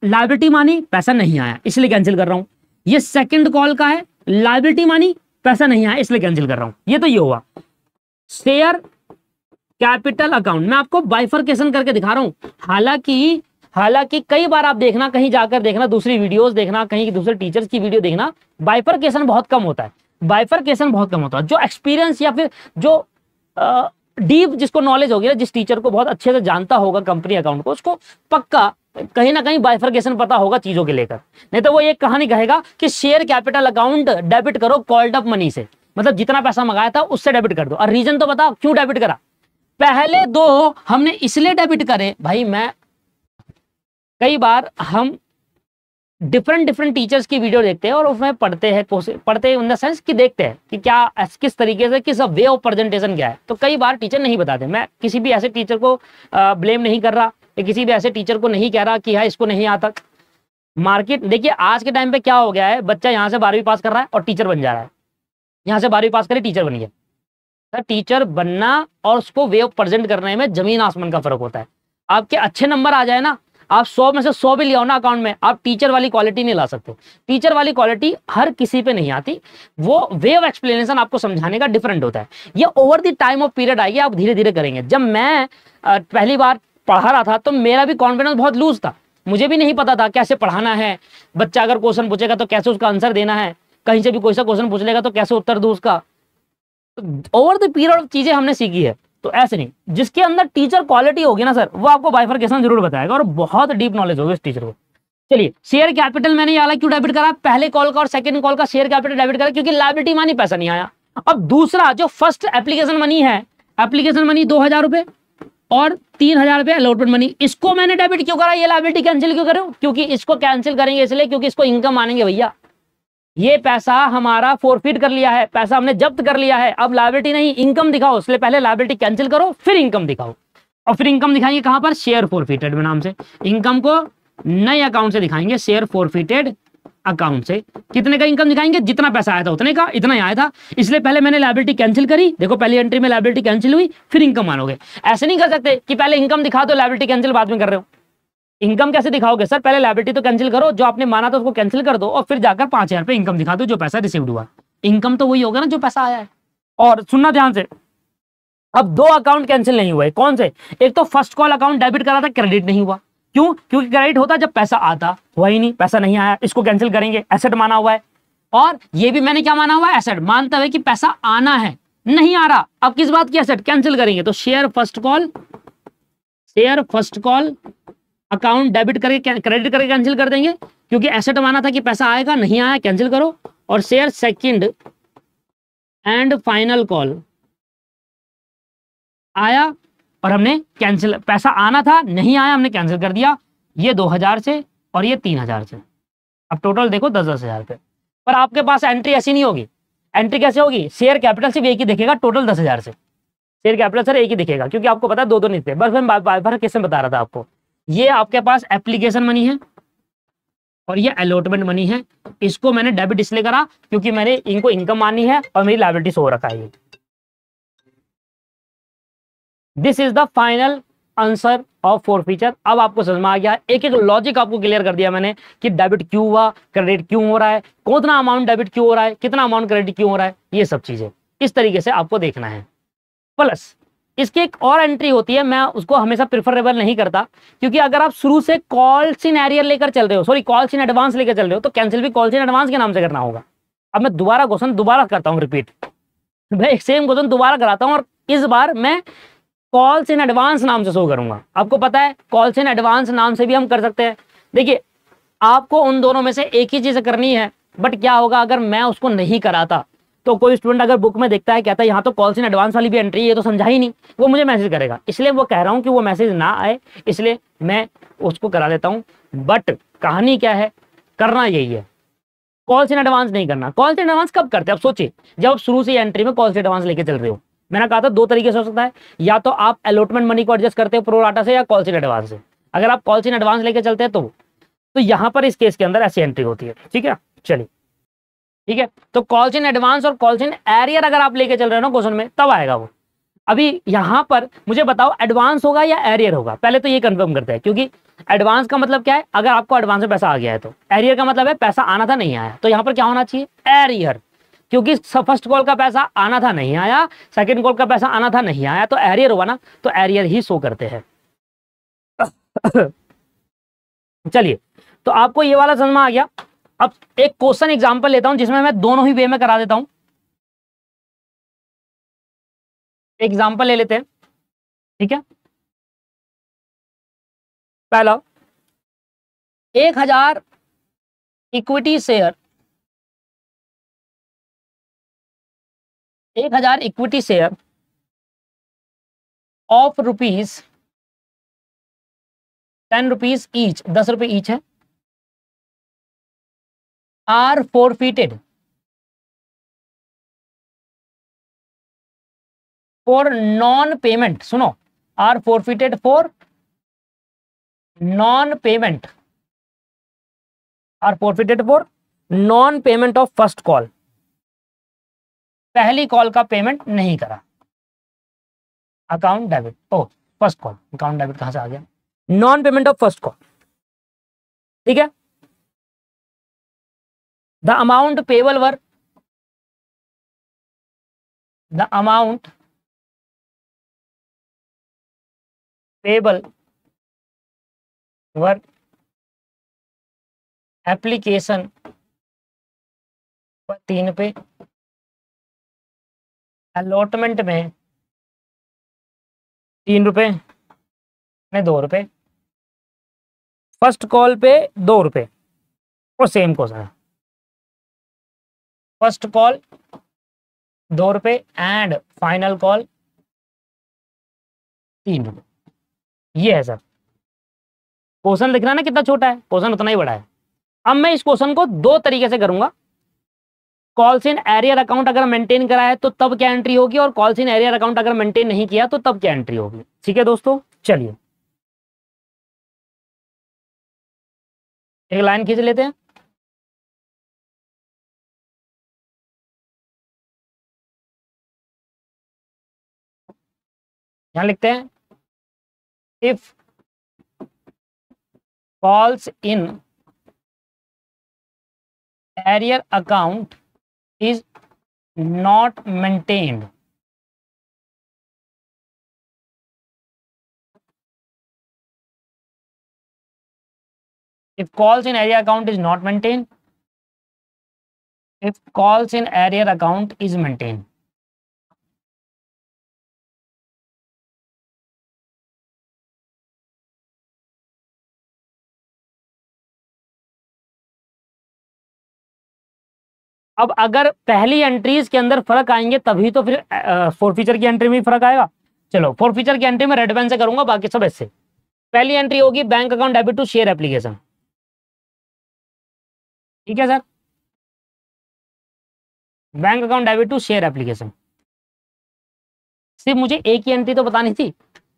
लायबिलिटी मानी पैसा नहीं आया इसलिए कैंसिल कर रहा हूं। ये सेकंड कॉल का है, लायबिलिटी मानी पैसा नहीं आया इसलिए कैंसिल कर रहा हूं। ये तो ये हुआ शेयर कैपिटल अकाउंट। मैं आपको बाइफरकेशन करके दिखा रहा हूं। हालांकि कई बार आप देखना, कहीं जाकर देखना, दूसरी वीडियोस देखना, कहीं दूसरे टीचर्स की वीडियो देखना, बाइफरकेशन बहुत कम होता है, बाइफरकेशन बहुत कम होता है। जो एक्सपीरियंस या फिर जो डीप जिसको नॉलेज होगी ना, जिस टीचर को बहुत अच्छे से जानता होगा कंपनी अकाउंट को, उसको पक्का कहीं ना कहीं बाइफरकेशन पता होगा चीजों के लेकर। नहीं तो वो ये कहानी कहेगा कि शेयर कैपिटल अकाउंट डेबिट करो कॉल्ड अप मनी से, मतलब जितना पैसा मंगाया था उससे डेबिट कर दो। और रीजन तो बताओ क्यों डेबिट करा। पहले दो हमने इसलिए डेबिट करे, भाई मैं कई बार हम डिफरेंट टीचर्स की वीडियो देखते हैं और उसमें पढ़ते हैं इन द सेंस कि देखते हैं कि क्या किस तरीके से, किस वे ऑफ प्रेजेंटेशन क्या है। तो कई बार टीचर नहीं बताते। मैं किसी भी ऐसे टीचर को ब्लेम नहीं कर रहा, या किसी भी ऐसे टीचर को नहीं कह रहा कि हाँ इसको नहीं आता। मार्केट देखिए आज के टाइम पे क्या हो गया है, बच्चा यहाँ से 12वीं पास कर रहा है और टीचर बन जा रहा है, यहाँ से 12वीं पास करे टीचर बन गया। तो टीचर बनना और उसको वे ऑफ प्रेजेंट करने में जमीन आसमान का फर्क होता है। आपके अच्छे नंबर आ जाए ना, आप 100 में से 100 भी ले आओ ना अकाउंट में, आप टीचर वाली क्वालिटी नहीं ला सकते। टीचर वाली क्वालिटी हर किसी पे नहीं आती, वो वे ऑफ एक्सप्लेनेशन आपको समझाने का डिफरेंट होता है। ये over the time of period आएगी, आप धीरे धीरे करेंगे। जब मैं पहली बार पढ़ा रहा था तो मेरा भी कॉन्फिडेंस बहुत लूज था, मुझे भी नहीं पता था कैसे पढ़ाना है। बच्चा अगर क्वेश्चन पूछेगा तो कैसे उसका आंसर देना है, कहीं से भी कोई सा क्वेश्चन पूछ लेगा तो कैसे उत्तर दूं उसका। ओवर द पीरियड ऑफ चीजें हमने सीखी है। तो ऐसे नहीं, जिसके अंदर टीचर क्वालिटी होगी ना सर, वो आपको बाइफरकेशन जरूर बताएगा और बहुत डीप नॉलेज होगी इस टीचर को। चलिए शेयर कैपिटल मैंने ये क्यों डेबिट करा, पहले कॉल का और सेकंड कॉल का शेयर कैपिटल डेबिट करा क्योंकि लायबिलिटी मानी पैसा नहीं आया। अब दूसरा जो फर्स्ट एप्लीकेशन मनी है, एप्लीकेशन मनी 2000 रुपए, और 3000 रुपये अलॉटमेंट मनी। इसको मैंने डेबिट क्यों करा, ये लायबिलिटी कैंसिल क्यों करूं, क्योंकि इसको कैंसिल करेंगे इसलिए क्योंकि इसको इनकम मानेंगे भैया। ये पैसा हमारा फोरफिट कर लिया है, पैसा हमने जब्त कर लिया है, अब लायबिलिटी नहीं इनकम दिखाओ, इसलिए पहले लायबिलिटी कैंसिल करो फिर इनकम दिखाओ। और फिर इनकम दिखाएंगे कहां पर, शेयर फोरफिटेड में नाम से। इनकम को नए अकाउंट से दिखाएंगे, शेयर फोरफिटेड अकाउंट से। कितने का इनकम दिखाएंगे, जितना पैसा आया था उतने का, इतना ही आया था, इसलिए पहले मैंने लायबिलिटी कैंसिल करी। देखो पहली एंट्री में लायबिलिटी कैंसिल हुई फिर इनकम मानोगे। ऐसे नहीं कर सकते कि पहले इनकम दिखा दो लायबिलिटी कैंसिल बाद में कर रहे हो। इनकम कैसे दिखाओगे सर, पहले लायबिलिटी तो कैंसिल करो, जो आपने माना था उसको कैंसिल कर दो और फिर जाकर 5000 रुपये इनकम दिखा दो जो पैसा रिसीव्ड हुआ। इनकम तो वही होगा ना जो पैसा आया है। और सुनना ध्यान से, अब दो अकाउंट कैंसिल नहीं हुए, कौन से, एक तो फर्स्ट कॉल अकाउंट डेबिट करा था, क्रेडिट नहीं हुआ। क्यों, क्योंकि क्रेडिट होता जब पैसा आता, हुआ ही नहीं, पैसा नहीं आया, इसको कैंसिल करेंगे, एसेट माना हुआ है। और ये भी मैंने क्या माना हुआ है, एसेट मानता है कि पैसा आना है, नहीं आ रहा, अब किस बात की एसेट, कैंसिल करेंगे। तो share first call account debit करके क्रेडिट करके कैंसिल कर देंगे, क्योंकि एसेट माना था कि पैसा आएगा, नहीं आया, कैंसिल करो। और share second and final call आया और हमने कैंसिल, पैसा आना था नहीं आया, हमने कैंसिल कर दिया। ये 2000 से और ये 3000 से, अब टोटल देखो 10,000 रुपये। पर आपके पास एंट्री ऐसी नहीं होगी। एंट्री कैसे होगी, शेयर कैपिटल सिर्फ एक ही दिखेगा, टोटल 10,000 से शेयर कैपिटल सर एक ही दिखेगा, क्योंकि आपको पता है दो नहीं थे। बस मैं बार किससे बता रहा था आपको, ये आपके पास एप्लीकेशन मनी है और ये अलॉटमेंट मनी है। इसको मैंने डेबिट इसलिए करा क्योंकि मैंने इनको इनकम मानी है और मेरी लायबिलिटी सो रखा है। This is the final answer of forfeiture. अब आपको समझ में आ गया, एक एक लॉजिक आपको क्लियर कर दिया मैंने कि डेबिट क्यों हुआ, क्रेडिट क्यों हो रहा है, कितना अमाउंट डेबिट क्यों हो रहा है, कितना अमाउंट क्रेडिट क्यों हो रहा है, ये सब चीजें इस तरीके से आपको देखना है। प्लस इसकी एक और एंट्री होती है, मैं उसको हमेशा प्रिफरेबल नहीं करता, क्योंकि अगर आप शुरू से कॉल्स इन एरियर लेकर चल रहे हो, सॉरी कॉल्स इन एडवांस लेकर चल रहे हो, तो कैंसिल भी कॉल्स इन एडवांस के नाम से करना होगा। अब मैं दोबारा क्वेश्चन दोबारा करता हूँ, रिपीट, मैं एक सेम क्वेश्चन दोबारा कराता हूँ और इस बार मैं कॉल्स इन एडवांस नाम से शो करूंगा। आपको पता है कॉल्स इन एडवांस नाम से भी हम कर सकते हैं। देखिए आपको उन दोनों में से एक ही चीज करनी है, बट क्या होगा अगर मैं उसको नहीं कराता, तो कोई स्टूडेंट अगर बुक में देखता है कहता है यहाँ तो कॉल्स इन एडवांस वाली भी एंट्री है, ये तो समझा ही नहीं, वो मुझे मैसेज करेगा। इसलिए वो कह रहा हूँ कि वो मैसेज ना आए, इसलिए मैं उसको करा देता हूँ। बट कहानी क्या है, करना यही है, कॉल्स इन एडवांस नहीं करना। कॉल्स इन एडवांस कब करते हैं, अब सोचिए, जब आप शुरू से एंट्री में कॉल्स इन एडवांस लेके चल रहे हो। मैंने कहा था दो तरीके से हो सकता है, या तो आप अलॉटमेंट मनी को एडजस्ट करते हो प्रो राटा से, या कॉल्स इन एडवांस से। अगर आप कॉल्स इन एडवांस लेके चलते हैं तो यहाँ पर इस केस के अंदर ऐसी एंट्री होती है। ठीक है, चलिए ठीक है। तो कॉल्स इन एडवांस और कॉल्स इन एरियर अगर आप लेके चल रहे हो ना क्वेश्चन में, तब आएगा वो। अभी यहाँ पर मुझे बताओ एडवांस होगा या एरियर होगा, पहले तो ये कंफर्म करते हैं, क्योंकि एडवांस का मतलब क्या है, अगर आपको एडवांस में पैसा आ गया है, तो एरियर का मतलब है पैसा आना था नहीं आया, तो यहाँ पर क्या होना चाहिए, एरियर, क्योंकि फर्स्ट कॉल का पैसा आना था नहीं आया, सेकंड कॉल का पैसा आना था नहीं आया, तो एरियर हुआ ना, तो एरियर ही शो करते हैं। चलिए, तो आपको ये वाला समझ में आ गया। अब एक क्वेश्चन एग्जांपल लेता हूं जिसमें मैं दोनों ही वे में करा देता हूं। एग्जांपल ले लेते हैं, ठीक है। पहला 1000 equity share, 1000 equity share of rupees 10 rupees each, 10 रुपए ईच है, are forfeited for non payment. सुनो, are forfeited for non payment, are forfeited for non payment of first call. पहली कॉल का पेमेंट नहीं करा, अकाउंट डेबिट, ओ first call, account debit कहां से आ गया, non payment of first call, ठीक है। The amount payable were, the amount payable were application पर 3 पे, अलॉटमेंट में 3 रुपए में 2 रुपए, फर्स्ट कॉल पे 2 रुपए, और सेम क्वेश्चन है, फर्स्ट कॉल 2 रुपए एंड फाइनल कॉल 3 रुपए। ये है सर, क्वेश्चन लिखना ना कितना छोटा है, क्वेश्चन उतना ही बड़ा है। अब मैं इस क्वेश्चन को दो तरीके से करूंगा। कॉल्स इन एरियर अकाउंट अगर मेंटेन करा है तो तब क्या एंट्री होगी, और कॉल्स इन एरियर अकाउंट अगर मेंटेन नहीं किया तो तब क्या एंट्री होगी। ठीक है दोस्तों, चलिए एक लाइन खींच लेते हैं। यहां लिखते हैं if calls in arrear account is not maintained, if calls in area account is not maintained, if calls in area account is maintained, अब अगर पहली एंट्रीज के अंदर फर्क आएंगे तभी तो फिर फोरफीचर की एंट्री में फर्क आएगा। चलो फोरफीचर की एंट्री में रेड पेन से करूंगा, बाकी सब ऐसे। पहली एंट्री होगी bank account debit to share application. ठीक है sir, bank account debit to share application. सिर्फ मुझे एक ही एंट्री तो बतानी थी,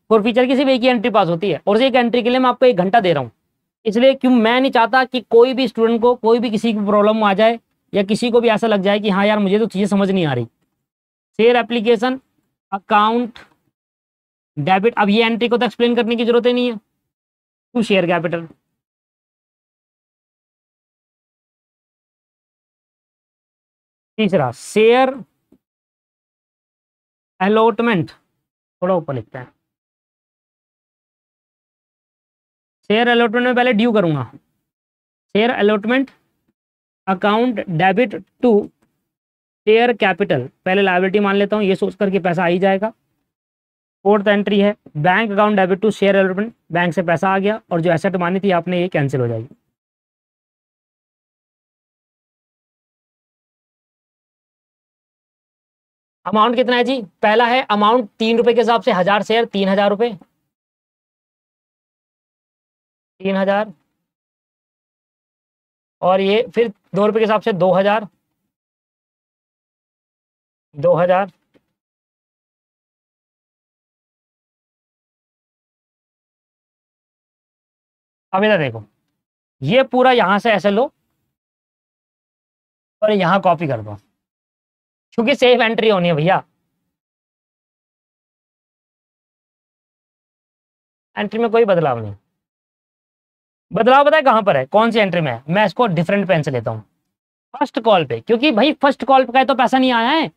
फोरफीचर की सिर्फ एक ही एंट्री पास होती है, और एक एंट्री के लिए मैं आपको 1 घंटा दे रहा हूँ। इसलिए क्यों मैं नहीं चाहता कि कोई भी स्टूडेंट को कोई भी किसी की प्रॉब्लम आ जाए, या किसी को भी ऐसा लग जाए कि हाँ यार मुझे तो चीज़ें समझ नहीं आ रही। शेयर एप्लीकेशन अकाउंट डेबिट, अब ये एंट्री को तो एक्सप्लेन करने की जरूरत ही नहीं है, टू शेयर कैपिटल। तीसरा शेयर अलॉटमेंट, थोड़ा ऊपर लिखते हैं। शेयर अलॉटमेंट में पहले ड्यू करूंगा, share allotment account debit to share capital, पहले लायबिलिटी मान लेता हूँ, ये सोच करके पैसा आ ही जाएगा। फोर्थ एंट्री है bank account debit to share allotment, bank से पैसा आ गया और जो एसेट मानी थी आपने ये कैंसिल हो जाएगी। अमाउंट कितना है जी, पहला है अमाउंट 3 रुपए के हिसाब से 1000 शेयर 3000 रुपए, 3000, और ये फिर 2 रुपए के हिसाब से 2000, 2000, अब इधर देखो, ये पूरा यहां से ऐसे लो और यहां कॉपी कर दो, क्योंकि सेफ एंट्री होनी है भैया। एंट्री में कोई बदलाव नहीं, बदलाव पता है कहां पर है, कौन सी एंट्री में है। मैं इसको डिफरेंट पेन से लेता हूं, फर्स्ट कॉल पे, क्योंकि भाई फर्स्ट कॉल का ही तो पैसा नहीं आया है,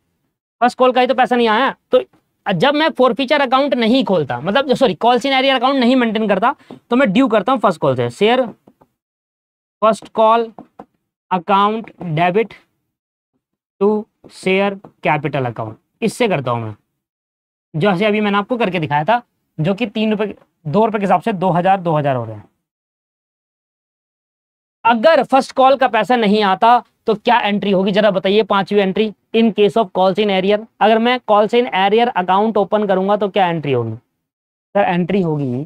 फर्स्ट कॉल का ही तो पैसा नहीं आया। तो जब मैं फोरफीचर अकाउंट नहीं खोलता, मतलब sorry calls in arrear account नहीं मेंटेन करता, तो मैं ड्यू करता हूं फर्स्ट कॉल से, share first call account debit to share capital account, इससे करता हूं मैं, जैसे अभी मैंने आपको करके दिखाया था, जो कि 3 रुपए 2 रुपए के हिसाब से 2000 2000 हो रहे हैं। अगर फर्स्ट कॉल का पैसा नहीं आता तो क्या एंट्री होगी जरा बताइए, 5वीं entry, in case of calls in arrear. अगर मैं calls in arrear account open करूंगा तो क्या एंट्री होगी सर, एंट्री होगी,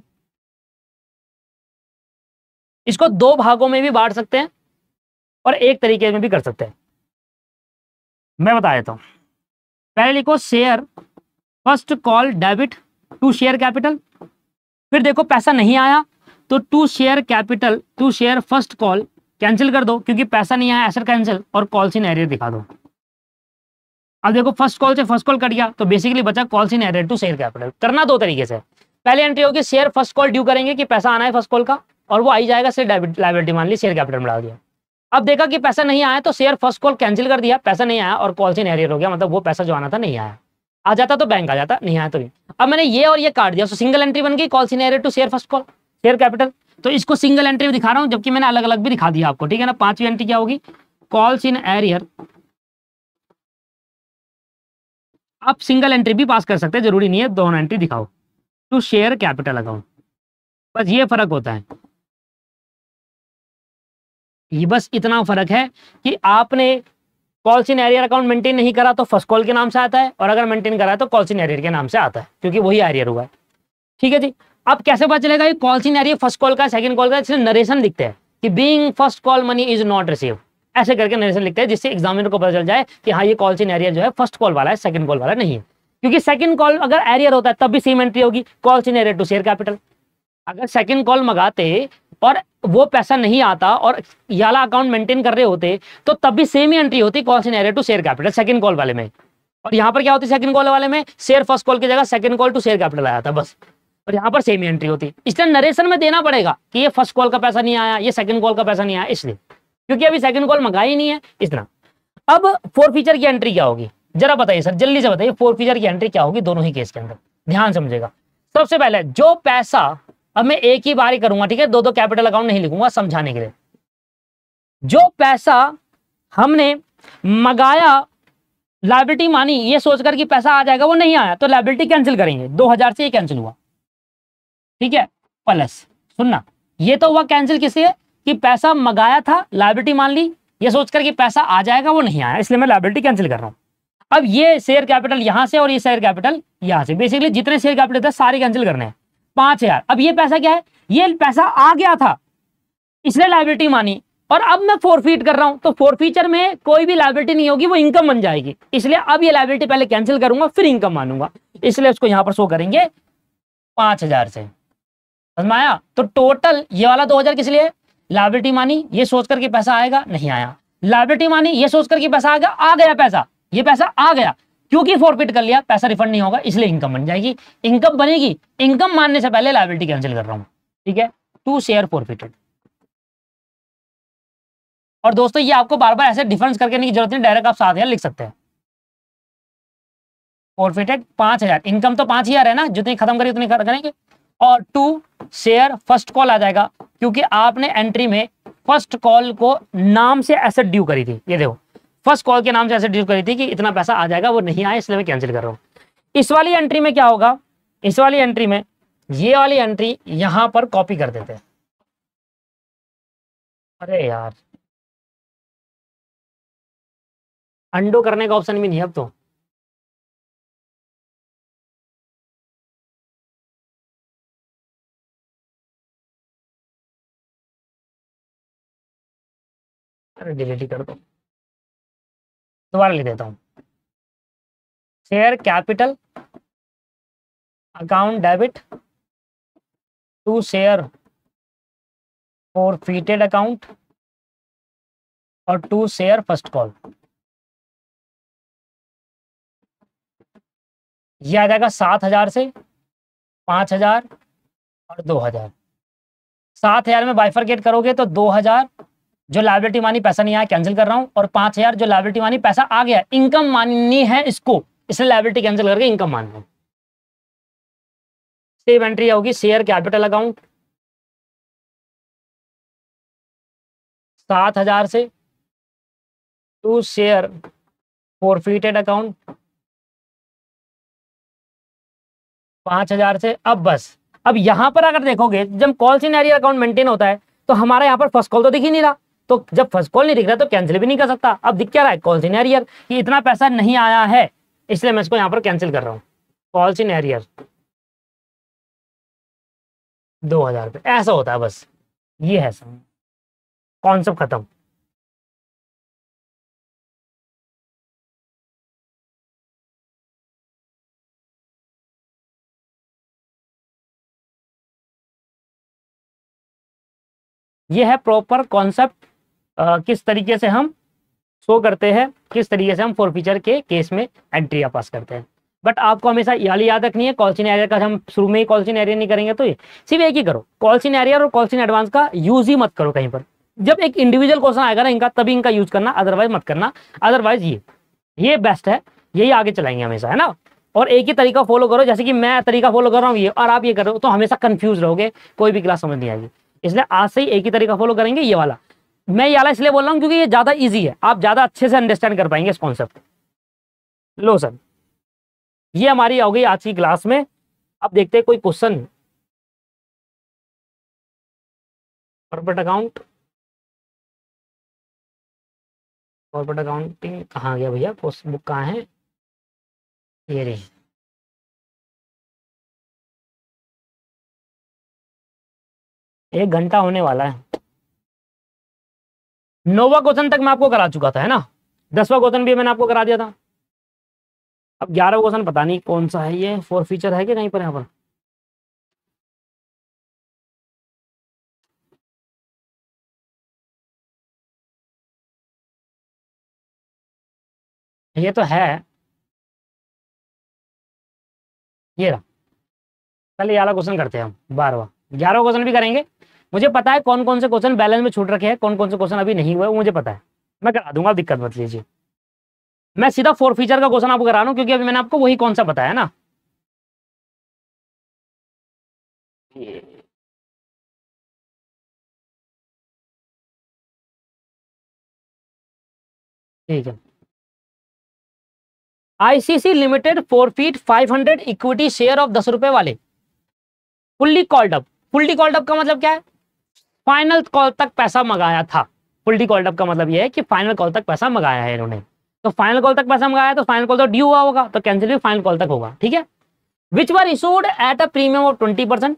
इसको 2 भागों में भी बांट सकते हैं और एक तरीके में भी कर सकते हैं, मैं बता देता हूं। पहले लिखो share first call debit to share capital, फिर देखो पैसा नहीं आया तो to share capital to share first call cancel कर दो, क्योंकि पैसा नहीं आया, एसेट कैंसिल, और कॉल्स इन एरियर दिखा दो। अब देखो फर्स्ट कॉल से फर्स्ट कॉल कट गया, तो बेसिकली बचा calls in arrear to share capital. करना 2 तरीके से, पहले एंट्री होगी शेयर फर्स्ट कॉल ड्यू करेंगे कि पैसा आना है फर्स्ट कॉल का, और वो आई जाएगा शेयर लायबिलिटी मान ली, शेयर कैपिटल में डाल दिया। अब देखा कि पैसा नहीं आया तो शेयर फर्स्ट कॉल कैंसिल कर दिया, पैसा नहीं आया और कॉल्स इन एरियर हो गया, मतलब वो पैसा जो आना था नहीं आया, आ जाता तो बैंक आ जाता, नहीं आया तो भी। अब मैंने ये और ये काट दिया, तो सिंगल एंट्री बन गई calls in arrear to share first call share capital. तो इसको सिंगल एंट्री में दिखा रहा हूं, जबकि मैंने अलग अलग भी दिखा दिया आपको, ठीक है ना। 5वीं एंट्री क्या होगी, कॉल्स इन एरियर, आप सिंगल एंट्री भी पास कर सकते हैं, जरूरी नहीं है दोनों एंट्री दिखाओ, टू शेयर कैपिटल अकाउंट, बस ये फर्क होता है, ये बस इतना फर्क है कि आपने calls in arrear account maintain नहीं करा तो फर्स्ट कॉल के नाम से आता है, और अगर मेंटेन करा है तो कॉल्स इन एरियर के नाम से आता है, क्योंकि वही एरियर हुआ है। ठीक है जी, अब कैसे पता चलेगा ये कॉल सिनेरियो फर्स्ट कॉल का सेकंड कॉल का? इसलिए नरेशन लिखते हैं कि being first call money is not receive, ऐसे करके नरेशन लिखते हैं जिससे एग्जामिनर को पता चल जाए कि हाँ ये कॉल सिनेरियो जो है फर्स्ट कॉल वाला है, सेकंड कॉल वाला नहीं है। क्योंकि सेकंड कॉल अगर एरियर होता है तब भी सेम एंट्री होगी, call scenario to share capital. अगर सेकंड कॉल मंगाते और वो पैसा नहीं आता और ये वाला अकाउंट मेंटेन कर रहे होते तो तब भी सेम ही एंट्री होती, call scenario to share capital second call वाले में। और यहाँ पर क्या होती सेकंड कॉल वाले में? शेयर फर्स्ट कॉल की जगह second call to share capital आया था बस, और यहाँ पर सेम ही एंट्री होती। इसलिए नरेशन में देना पड़ेगा कि ये फर्स्ट कॉल का पैसा नहीं आया, ये सेकंड कॉल का पैसा नहीं आया, इसलिए क्योंकि अभी सेकंड कॉल मंगाई ही नहीं है इतना। अब फोर फीचर की एंट्री क्या होगी जरा बताइए सर, जल्दी से बताइए फोर फीचर की एंट्री क्या होगी दोनों ही केस के अंदर, ध्यान समझेगा। सबसे पहले जो पैसा, अब मैं एक ही बार ही करूंगा, ठीक है, दो कैपिटल अकाउंट नहीं लिखूंगा समझाने के लिए। जो पैसा हमने मंगाया लायबिलिटी मानी ये सोचकर कि पैसा आ जाएगा, वो नहीं आया तो लायबिलिटी कैंसिल करेंगे, 2000 से ये कैंसिल हुआ, ठीक है। प्लस सुनना, ये तो हुआ कैंसिल किससे कि पैसा मंगाया था, लायबिलिटी मान ली, ये सोचकर कि पैसा आ जाएगा, वो नहीं आया, इसलिए मैं लायबिलिटी कैंसिल कर रहा हूं। अब ये शेयर कैपिटल यहां से और ये शेयर कैपिटल यहां से, बेसिकली जितने शेयर कैपिटल थे सारे कैंसिल करने हैं। 5000, अब ये पैसा क्या है? ये पैसा आ गया था इसलिए लायबिलिटी मानी, और अब मैं फोरफीट कर रहा हूं तो फोरफीचर में कोई भी लायबिलिटी नहीं होगी, वो इनकम बन जाएगी। इसलिए अब ये लायबिलिटी पहले कैंसिल करूंगा फिर इनकम मानूंगा, इसलिए उसको यहां पर शो करेंगे 5000 से। समझ में आया? तो टोटल ये वाला 2000 किस लिए? लायबिलिटी मानी ये सोच करके पैसा आएगा, नहीं आया। लायबिलिटी मानी ये सोच करके पैसा आएगा, आ गया पैसा, ये पैसा आ गया, क्योंकि फॉरफिट कर लिया पैसा रिफंड नहीं होगा, इसलिए इनकम बन जाएगी। इनकम बनेगी, इनकम मानने से पहले लायबिलिटी कैंसिल कर रहा हूं, ठीक है। To share forfeited. और दोस्तों ये आपको बार बार ऐसे डिफरेंस करके नहीं की जरूरत नहीं, डायरेक्ट आप 7000 लिख सकते हैं। फॉरफिटेड 5000, इनकम तो 5000 है ना, जितनी खत्म करी उतनी करेंगे। और टू शेयर फर्स्ट कॉल आ जाएगा, क्योंकि आपने एंट्री में फर्स्ट कॉल को नाम से एसेट ड्यू करी थी, ये देखो फर्स्ट कॉल के नाम से एसेट ड्यू करी थी कि इतना पैसा आ जाएगा, वो नहीं आया इसलिए मैं कैंसिल कर रहा हूं। इस वाली एंट्री में क्या होगा? इस वाली एंट्री में ये वाली एंट्री यहां पर कॉपी कर देते हैं। अरे यार अंडो करने का ऑप्शन भी नहीं है अब तो। अरे डिलीट ही कर दो, दोबारा लिख देता हूं। Share capital account debit to share forfeited account और टू शेयर फर्स्ट कॉल। ये आ जाएगा 7000 से 5000 और 2000। 7000 में बाइफरकेट करोगे तो 2000 जो लायबिलिटी मानी पैसा नहीं आया कैंसिल कर रहा हूं, और 5000 जो लायबिलिटी मानी पैसा आ गया, इनकम माननी है इसको, इसलिए लायबिलिटी कैंसिल करके इनकम मान लो। सेम एंट्री होगी शेयर कैपिटल अकाउंट 7000 से टू शेयर फॉरफिटेड अकाउंट 5000 से। अब बस अब यहां पर अगर देखोगे जब कॉल सिनेरियो अकाउंट मेंटेन होता है तो हमारा यहाँ पर फर्स्ट कॉल तो दिख ही नहीं रहा, तो जब फर्स्ट कॉल नहीं दिख रहा तो कैंसिल भी नहीं कर सकता। अब दिख क्या रहा है? कॉल सिनेरियो कि इतना पैसा नहीं आया है, इसलिए मैं इसको यहाँ पर कैंसिल कर रहा हूँ। कॉल सिनेरियो 2000 रुपये, ऐसा होता है बस, ये है सब, कॉन्सेप्ट खत्म। ये है प्रॉपर कॉन्सेप्ट, किस तरीके से हम शो करते हैं, किस तरीके से हम फॉरफीचर के केस में एंट्रियां पास करते हैं। बट आपको हमेशा याद रखनी है, कॉल सिनेरियो का हम शुरू में ही कॉल सिनेरियो नहीं करेंगे, तो ये सिर्फ एक ही करो, कॉल सिनेरियो और कॉल सिन एडवांस का यूज ही मत करो कहीं पर। जब एक इंडिविजुअल क्वेश्चन आएगा ना इनका, तभी इनका यूज करना, अदरवाइज मत करना। अदरवाइज ये बेस्ट है, यही आगे चलाएंगे हमेशा, है ना। और एक ही तरीका फॉलो करो, जैसे कि मैं तरीका फॉलो कर रहा हूँ ये और आप ये करो, तो हमेशा कंफ्यूज रहोगे, कोई भी क्लास समझ नहीं आएगी। इसलिए आज से ही एक ही तरीका फॉलो करेंगे, ये वाला। मैं ये वाला इसलिए बोल रहा हूँ क्योंकि ये ज्यादा इजी है, आप ज्यादा अच्छे से अंडरस्टैंड कर पाएंगे इस कॉन्सेप्ट। लो सर, ये हमारी हो गई आज की क्लास में। अब देखते हैं कोई question. Corporate account, corporate accounting कहाँ गया भैया? क्वेश्चन बुक कहाँ है? ये रही। 1 घंटा होने वाला है। 9वां क्वेश्चन तक मैं आपको करा चुका था, है ना। 10वां क्वेश्चन भी मैंने आपको करा दिया था। अब 11वां क्वेश्चन पता नहीं कौन सा है, ये फोर फीचर है कि कहीं पर यहाँ पर। ये तो है, ये रहा। चलिए 11वां क्वेश्चन करते हैं हम, 12वां। 11वां क्वेश्चन भी करेंगे। मुझे पता है कौन कौन से क्वेश्चन बैलेंस में छूट रखे हैं, कौन कौन से क्वेश्चन अभी नहीं हुए, वो मुझे पता है। मैं करा दूंगा, दिक्कत मत लीजिए। मैं सीधा फोर फीचर का क्वेश्चन आपको करा रहा हूँ, क्योंकि अभी मैंने आपको वही कौन सा बताया ना। ठीक है। ICC limited forfeit 500 equity share of 10 रुपए वाले fully called up. Fully called up का मतलब क्या है? फाइनल कॉल तक पैसा मंगाया था। फुल्ली कॉल्ड अप का मतलब यह है कि फाइनल कॉल तक पैसा मंगाया है इन्होंने। तो फाइनल कॉल तक पैसा मंगाया, तो फाइनल कॉल तो ड्यू हुआ होगा, तो कैंसिल भी फाइनल कॉल तक होगा। ठीक है। Which were issued at a premium of 20%।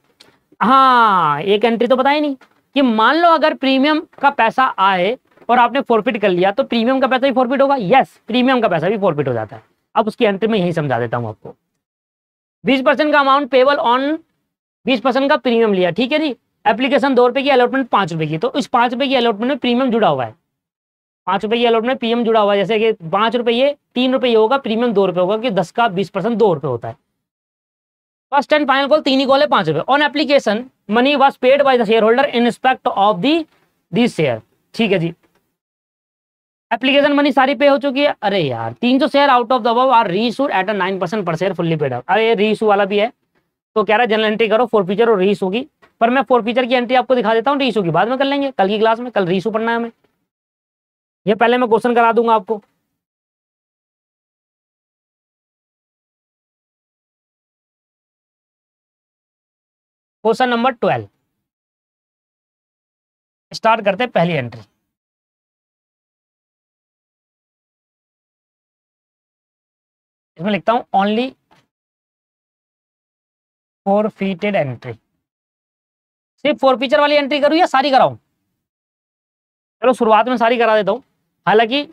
हाँ, एक एंट्री तो पता ही नहीं कि मान लो अगर प्रीमियम का पैसा आए और आपने फॉरफिट कर लिया, तो प्रीमियम का पैसा भी फॉरफिट होगा। यस, प्रीमियम का पैसा भी फॉरफिट हो जाता है। अब उसकी एंट्री में यही समझा देता हूं आपको। 20% का अमाउंट पेबल ऑन 20% का प्रीमियम लिया, ठीक है जी। एप्लीकेशन 2 रुपए की, अलॉटमेंट 5 रुपए की। तो इस 5 रुपए की अलॉटमेंट में प्रीमियम जुड़ा हुआ है। 5 रुपए की अलॉटमेंट में प्रीमियम जुड़ा हुआ है। जैसे कि 5 रुपए ये, 3 रुपए ये होगा, प्रीमियम 2 रुपए होगा, कि 10 का 20% 2 रुपए होता है। First and final call 3 he call है, 5 रुपए। On application money was paid by the share holder in respect of the share. ठीक है जी। एप्लीकेशन मनी सारी पे हो चुकी है। अरे यार, 300 share out of the above are reissued at 9% per share fully paid up. अरे रीइश्यू वाला भी है, तो कह रहा है जनरल एंट्री करो, फोर फीचर और रीइश्यू की। पर मैं फोर फीचर की एंट्री आपको दिखा देता हूँ, रीइश्यू की बाद में कर लेंगे कल की क्लास में। कल रीइश्यू पढ़ना है हमें, ये पहले मैं क्वेश्चन करा दूंगा आपको। क्वेश्चन नंबर 12 स्टार्ट करते हैं। पहली एंट्री इसमें लिखता हूं ओनली फॉरफिटेड एंट्री। सिर्फ फोर फीचर वाली एंट्री करूं या सारी कराऊं? चलो शुरुआत में सारी करा देता हूं। हालांकि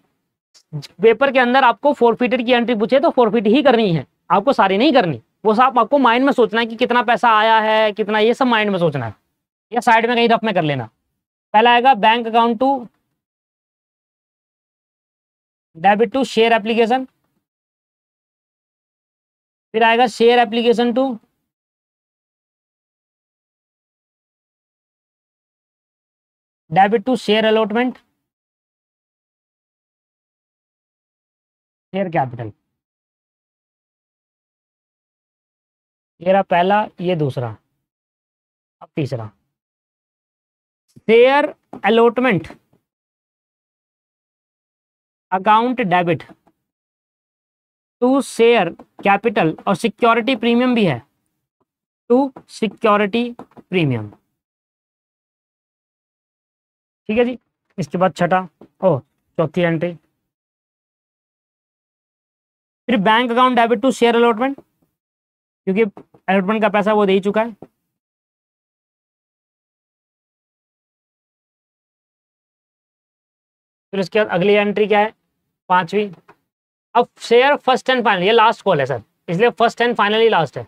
पेपर के अंदर आपको फॉरफिटेड की एंट्री पूछे तो फॉरफिट ही करनी है, आपको सारी नहीं करनी। वो सब आपको माइंड में सोचना है कि कितना पैसा आया है, कितना, ये सब माइंड में सोचना है, या साइड में कहीं रफ में कर लेना। पहला आएगा bank account to debit to share application. फिर आएगा share application to debit to share allotment, share capital. ये रहा पहला, ये दूसरा। अब तीसरा, share allotment account debit to share capital, और सिक्योरिटी प्रीमियम भी है, टू सिक्योरिटी प्रीमियम। ठीक है जी। इसके बाद छठा, ओ चौथी एंट्री, फिर bank account debit to share allotment, क्योंकि अलॉटमेंट का पैसा वो दे ही चुका है। फिर इसके बाद अगली एंट्री क्या है, पांचवी। अब शेयर फर्स्ट एंड फाइनल, ये लास्ट कॉल है सर, इसलिए फर्स्ट एंड फाइनल ही लास्ट है।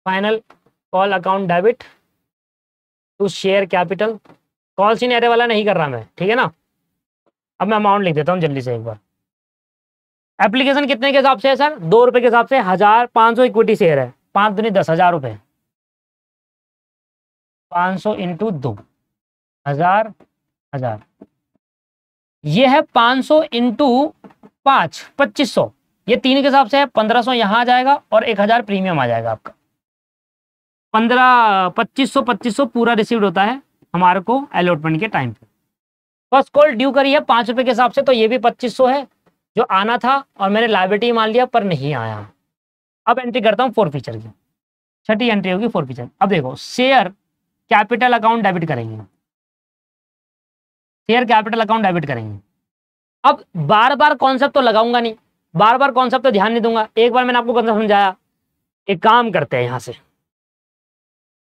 Final call account debit to share capital. Call senior वाला नहीं कर रहा मैं, ठीक है ना। अब मैं अमाउंट लिख देता हूँ जल्दी से एक बार। एप्लीकेशन कितने के हिसाब से है सर? 2 रुपए के हिसाब से। 1500 इक्विटी शेयर है, 5 दूनी 10, 1000 रुपए। 500 इंटू 2, 1000, 1000। ये है 500 इंटू 5, 2500। ये 3 के हिसाब से है। 1500 यहाँ आ जाएगा और 1000 प्रीमियम आ जाएगा आपका। 2500 पूरा रिसीव्ड होता है हमारे को अलॉटमेंट के टाइम पे। फर्स्ट कॉल ड्यू करी है 5 रुपए के हिसाब से, तो ये भी 2500 है जो आना था, और मैंने लायबिलिटी मान लिया पर नहीं आया। अब एंट्री करता हूँ फोर फीचर की। छठी एंट्री होगी फोर फीचर। अब देखो, शेयर कैपिटल अकाउंट डेबिट करेंगे, शेयर कैपिटल अकाउंट डेबिट करेंगे। अब बार बार कॉन्सेप्ट तो लगाऊंगा नहीं, बार बार कॉन्सेप्ट तो ध्यान नहीं दूंगा। एक बार मैंने आपको कॉन्सेप्ट समझाया। एक काम करते हैं, यहां से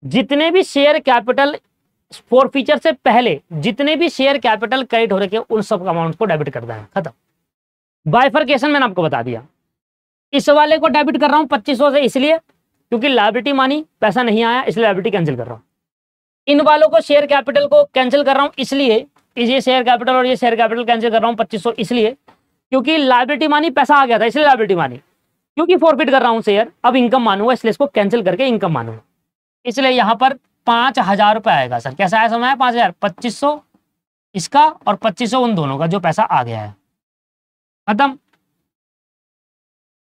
जितने भी शेयर कैपिटल फॉरफीचर से पहले जितने भी शेयर कैपिटल क्रेडिट हो रखे उन सब अमाउंट को डेबिट करना है, खत्म। बाइफरकेशन मैंने आपको बता दिया। इस वाले को डेबिट कर रहा हूं 2500 से, इसलिए क्योंकि लायबिलिटी मानी, पैसा नहीं आया इसलिए लायबिलिटी कैंसिल कर रहा हूं। इन वालों को शेयर कैपिटल को कैंसिल कर रहा हूं इसलिए, ये शेयर कैपिटल और ये शेयर कैपिटल कैंसिल कर रहा हूं 2500 इसलिए क्योंकि लायबिलिटी मानी, पैसा आ गया था इसलिए लायबिलिटी मानी। क्योंकि फॉरफिट कर रहा हूं शेयर, अब इनकम मानूंगा इसलिए इसको कैंसिल करके इनकम मानूंगा। इसलिए यहां पर 5000 रुपए आएगा। सर कैसा आया समय? 5000, 2500 इसका और 2500 उन दोनों का जो पैसा आ गया है, खत्म।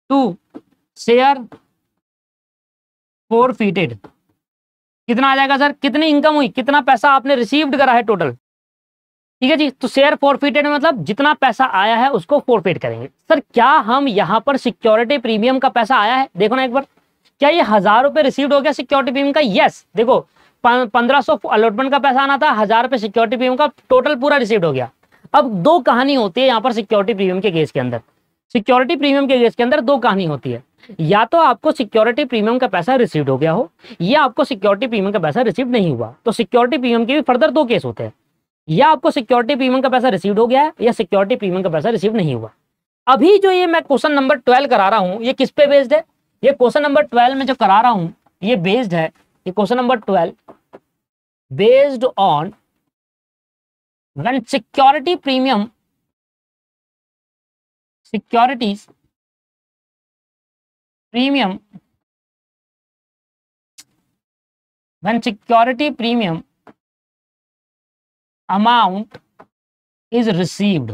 टू शेयर फॉरफिटेड कितना आ जाएगा सर? कितनी इनकम हुई, कितना पैसा आपने रिसीव्ड करा है टोटल, ठीक है जी। तो शेयर फॉरफिटेड मतलब जितना पैसा आया है उसको फॉरफिट करेंगे। सर क्या हम यहाँ पर सिक्योरिटी प्रीमियम का पैसा आया है? देखो ना एक बार, क्या ये 1000 रुपए रिसीव्ड हो गया सिक्योरिटी प्रीमियम का? यस। देखो 1500 अलॉटमेंट का पैसा आना था, 1000 रुपए सिक्योरिटी प्रीमियम का, टोटल पूरा रिसीव्ड हो गया। अब दो कहानी होती है यहाँ पर सिक्योरिटी प्रीमियम के केस के अंदर। सिक्योरिटी प्रीमियम के केस के अंदर दो कहानी होती है, या तो आपको सिक्योरिटी प्रीमियम का पैसा रिसीव्ड हो गया हो या आपको सिक्योरिटी प्रीमियम का पैसा रिसीव नहीं हुआ। तो सिक्योरिटी प्रीमियम के भी फर्दर दो केस होते हैं, या आपको सिक्योरिटी प्रीमियम का पैसा रिसीव हो गया है या सिक्योरिटी प्रीमियम का पैसा रिसीव नहीं हुआ। अभी जो ये मैं क्वेश्चन नंबर 12 करा रहा हूं ये किस पे बेस्ड है? ये क्वेश्चन नंबर 12 में जो करा रहा हूं ये बेस्ड है, ये question number 12 based on when security premium securities premium when security premium amount is received,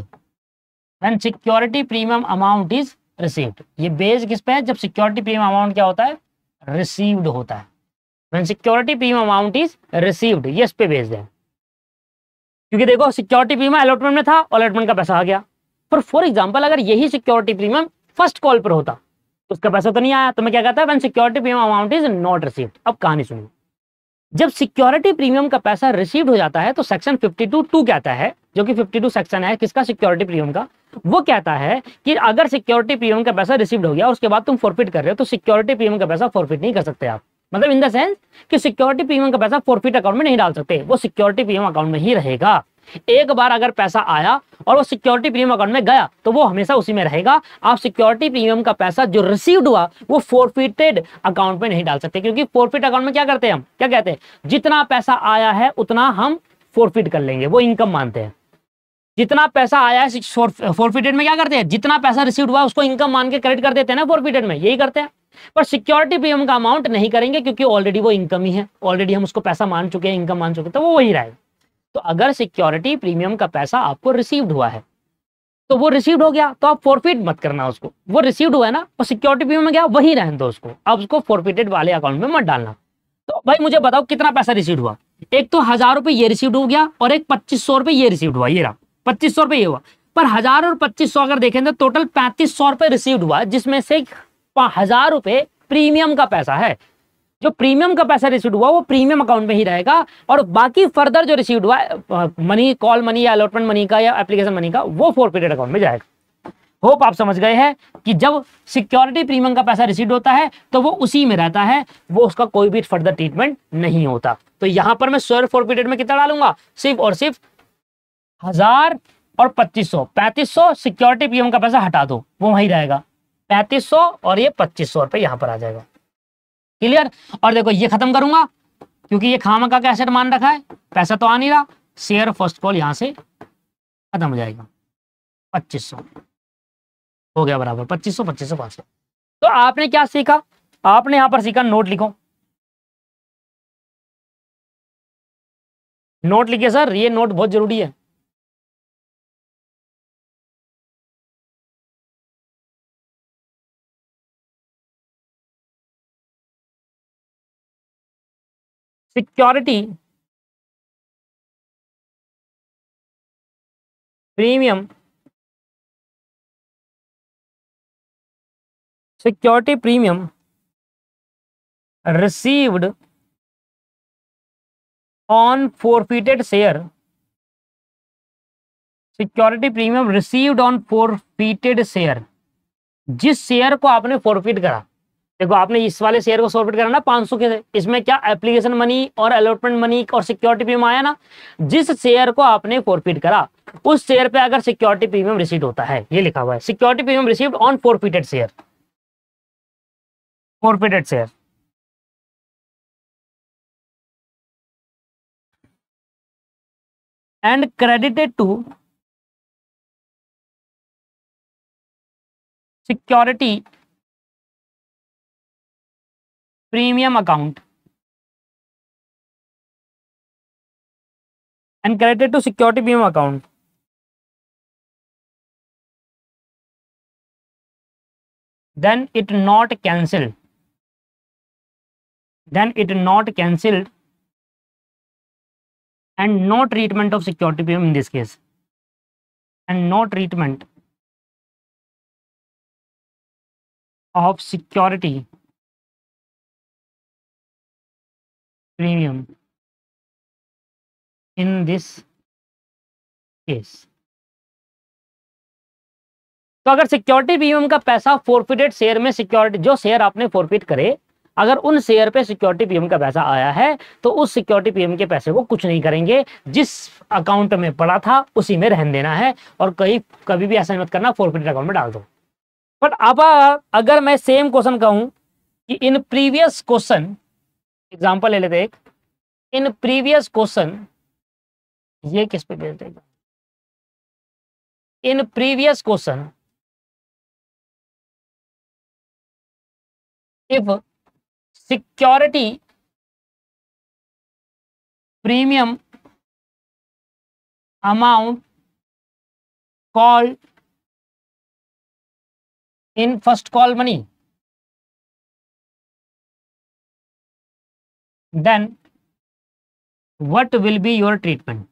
when security premium amount is received। ये बेस किस पे है? जब सिक्योरिटी प्रीमियम अमाउंट क्या होता है? रिसीव्ड होता है। when security premium amount is received, ये इस पे बेस्ड है। क्योंकि देखो सिक्योरिटी प्रीमियम अलॉटमेंट में था, अलॉटमेंट का पैसा आ गया। फॉर एग्जांपल अगर यही सिक्योरिटी प्रीमियम फर्स्ट कॉल पर होता, उसका पैसा तो नहीं आया, तो मैं क्या कहता है? when security premium amount is not received। अब कहानी सुनिए, जब सिक्योरिटी प्रीमियम का पैसा रिसीव्ड हो जाता है तो सेक्शन 52(2) कहता है, जो कि 52 सेक्शन है किसका? सिक्योरिटी प्रीमियम का। वो कहता है कि अगर सिक्योरिटी प्रीमियम का पैसा रिसीव्ड हो गया और उसके बाद तुम फॉरफिट कर रहे हो तो सिक्योरिटी प्रीमियम का पैसा फॉरफिट नहीं कर सकते आप। मतलब इन द सेंस कि सिक्योरिटी प्रीमियम का पैसा फॉरफिट अकाउंट में नहीं डाल सकते, वो सिक्योरिटी प्रीमियम अकाउंट में ही रहेगा। एक बार अगर पैसा आया और वो सिक्योरिटी प्रीमियम अकाउंट में गया तो वो हमेशा उसी में रहेगा। आप सिक्योरिटी प्रीमियम का पैसा जो रिसीव्ड हुआ वो फॉरफिटेड अकाउंट में नहीं डाल सकते, क्योंकि फॉरफिट अकाउंट में क्या करते हैं हम? क्या कहते हैं? जितना पैसा आया है उतना हम फॉरफिट कर लेंगे, वो इनकम मानते हैं। जितना पैसा आया है फॉरफिटेड में क्या करते हैं? जितना पैसा रिसीव्ड हुआ उसको इनकम मान के क्रेडिट कर देते हैं ना, फॉरफिटेड में यही करते हैं। पर सिक्योरिटी प्रीमियम का अमाउंट नहीं करेंगे क्योंकि ऑलरेडी वो इनकम ही है, ऑलरेडी हम उसको पैसा मान चुके हैं, इनकम मान चुके हैं, तो वो वही रहेगा। तो अगर सिक्योरिटी प्रीमियम का पैसा आपको रिसीव्ड हुआ है तो वो रिसीव्ड हो गया तो आप फॉरफिट मत करना उसको, वो रिसीव्ड हुआ है ना, और सिक्योरिटी प्रीमियम में गया वही रहने दो उसको, अब उसको फॉरफिटेड वाले अकाउंट में मत डालना। तो भाई मुझे बताओ कितना पैसा रिसीव्ड हुआ? एक तो 1000 रुपए ये रिसीव्ड हो गया और एक 2500 रुपए ये रिसीव्ड हुआ, ये रहा 2500 रुपए ये हुआ। पर 1000 और 2500 अगर देखें तो टोटल 3500 रुपए रिसीव्ड हुआ, जिसमें से 1000 रुपए प्रीमियम का पैसा है। जो प्रीमियम का पैसा रिसीव्ड हुआ वो प्रीमियम अकाउंट में ही रहेगा, और बाकी फर्दर जो रिसीव्ड हुआ मनी, कॉल मनी या अलॉटमेंट मनी का या एप्लीकेशन मनी का, वो फॉरफिटेड अकाउंट में जाएगा। होप आप समझ गए हैं कि जब सिक्योरिटी प्रीमियम का पैसा रिसीव्ड होता है तो वो उसी में रहता है, वो उसका कोई भी फर्दर ट्रीटमेंट नहीं होता। तो यहां पर मैं शेयर फॉरफिटेड में कितना डालूंगा? सिर्फ और सिर्फ 1000 और 2500। 3500 सिक्योरिटी प्रीमियम का पैसा हटा दो, वो वहीं रहेगा 3500, और ये 2500 रुपए यहां पर आ जाएगा। क्लियर? और देखो ये खत्म करूंगा क्योंकि ये खामखा का एसेट मान रखा है, पैसा तो आ नहीं रहा। शेयर फर्स्ट कॉल यहां से खत्म हो जाएगा, 2500 हो गया बराबर 2500, 2500, 500। तो आपने क्या सीखा? आपने यहां पर सीखा, नोट लिखो, नोट लिखिए सर, ये नोट बहुत जरूरी है। Security premium, security premium received on forfeited share, security premium received on forfeited share, जिस शेयर को आपने फॉरफिट करा, देखो आपने इस वाले शेयर को फॉरफिट करा ना 500 के, इसमें क्या एप्लीकेशन मनी और अलॉटमेंट मनी और सिक्योरिटी प्रीमियम आया ना। जिस शेयर को आपने फॉरफिट करा उस शेयर पे अगर सिक्योरिटी प्रीमियम रिसीव्ड होता है, ये लिखा हुआ है security premium received on forfeited share, forfeited share. And credited to security premium account and credited to security premium account, then it not cancelled, and no treatment of security premium in this case, and no treatment of security premium in this case। तो अगर security premium का पैसा forfeited share में, security जो share आपने forfeit करे, अगर उन शेयर पे सिक्योरिटी प्रीमियम का पैसा आया है तो उस सिक्योरिटी प्रीमियम के पैसे को कुछ नहीं करेंगे, जिस अकाउंट में पड़ा था उसी में रहने देना है, और कभी भी ऐसा मत करना फॉरफिटेड अकाउंट में डाल दो। बट अब अगर मैं सेम क्वेश्चन कहूं कि इन प्रीवियस क्वेश्चन, एग्जांपल ले लेते एक, इन प्रीवियस क्वेश्चन, ये किस पे भेज देगा, in previous question if security premium amount called in first call money, then what will be your treatment?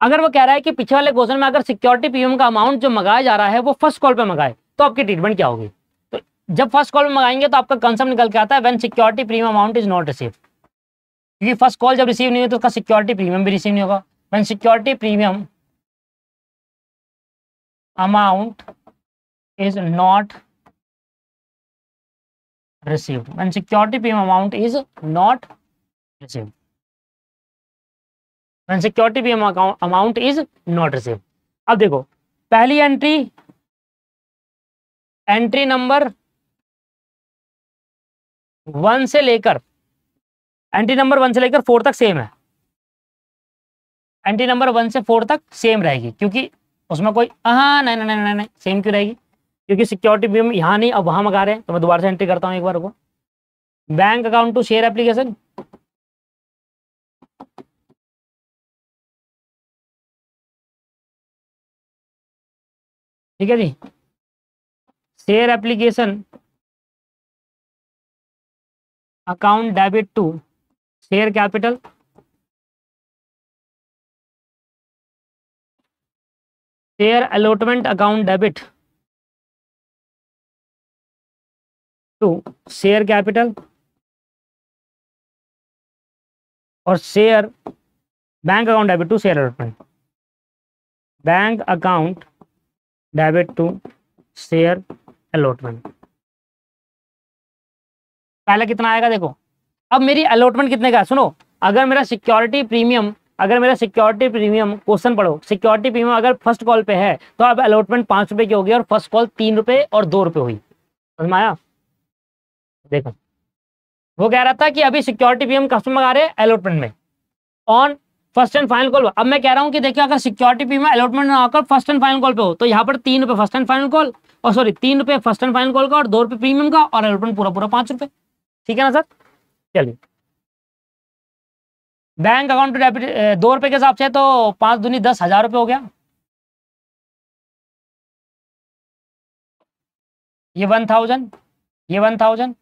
अगर वो कह रहा है कि पिछले वाले क्वेश्चन में अगर सिक्योरिटी प्रीमियम का अमाउंट जो मंगाया जा रहा है वो फर्स्ट कॉल पे मंगाए तो आपकी ट्रीटमेंट क्या होगी। तो जब फर्स्ट कॉल में मंगाएंगे तो आपका कंसेप्ट निकल के आता है when security premium amount is not received, क्योंकि फर्स्ट कॉल जब रिसीव नहीं हुई तो उसका सिक्योरिटी प्रीमियम भी रिसीव नहीं होगा। When security premium amount is not received, when security premium amount is not received, when security premium amount is not received। अब देखो पहली एंट्री नंबर 1 से लेकर 4 तक सेम है, एंट्री नंबर 1 से 4 तक सेम रहेगी, क्योंकि उसमें कोई नहीं सेम क्यों रहेगी, क्योंकि सिक्योरिटी प्रीमियम यहाँ नहीं अब वहां मंगा रहे हैं। तो मैं दोबारा से एंट्री करता हूँ एक बार को, bank account to share application, ठीक है जी, share application account debit to share capital, share allotment account debit to share capital, और share bank account debit to share allotment, bank account debit to share allotment. पहले कितना आएगा देखो, अब मेरी अलॉटमेंट कितने का है सुनो, अगर मेरा सिक्योरिटी प्रीमियम क्वेश्चन पढ़ो, सिक्योरिटी प्रीमियम अगर फर्स्ट कॉल पे है तो अब अलॉटमेंट 5 रुपए की होगी और फर्स्ट कॉल 3 रुपए और 2 रुपए हुई, समझ में आया। देखो वो कह रहा था कि अभी सिक्योरिटी प्रीमियम कस्टमर मंगा रहे हैं अलॉटमेंट में on first and final call. अब मैं कह रहा हूं कि देखिए अगर सिक्योरिटी प्रीमियम अलॉटमेंट ना होकर फर्स्ट एंड फाइनल कॉल पे हो तो यहाँ पर 3 रुपए फर्स्ट एंड फाइनल कॉल, और सॉरी 3 रुपए फर्स्ट एंड फाइनल कॉल का और 2 रुपए प्रीमियम का, और अलॉटमेंट पूरा 5 रुपए, ठीक है ना सर। चलिए बैंक अकाउंट टू डेबिट 2 रुपए के हिसाब से तो 5 दूनी 10, 1000 रुपए हो गया, ये 1000, ये 1000,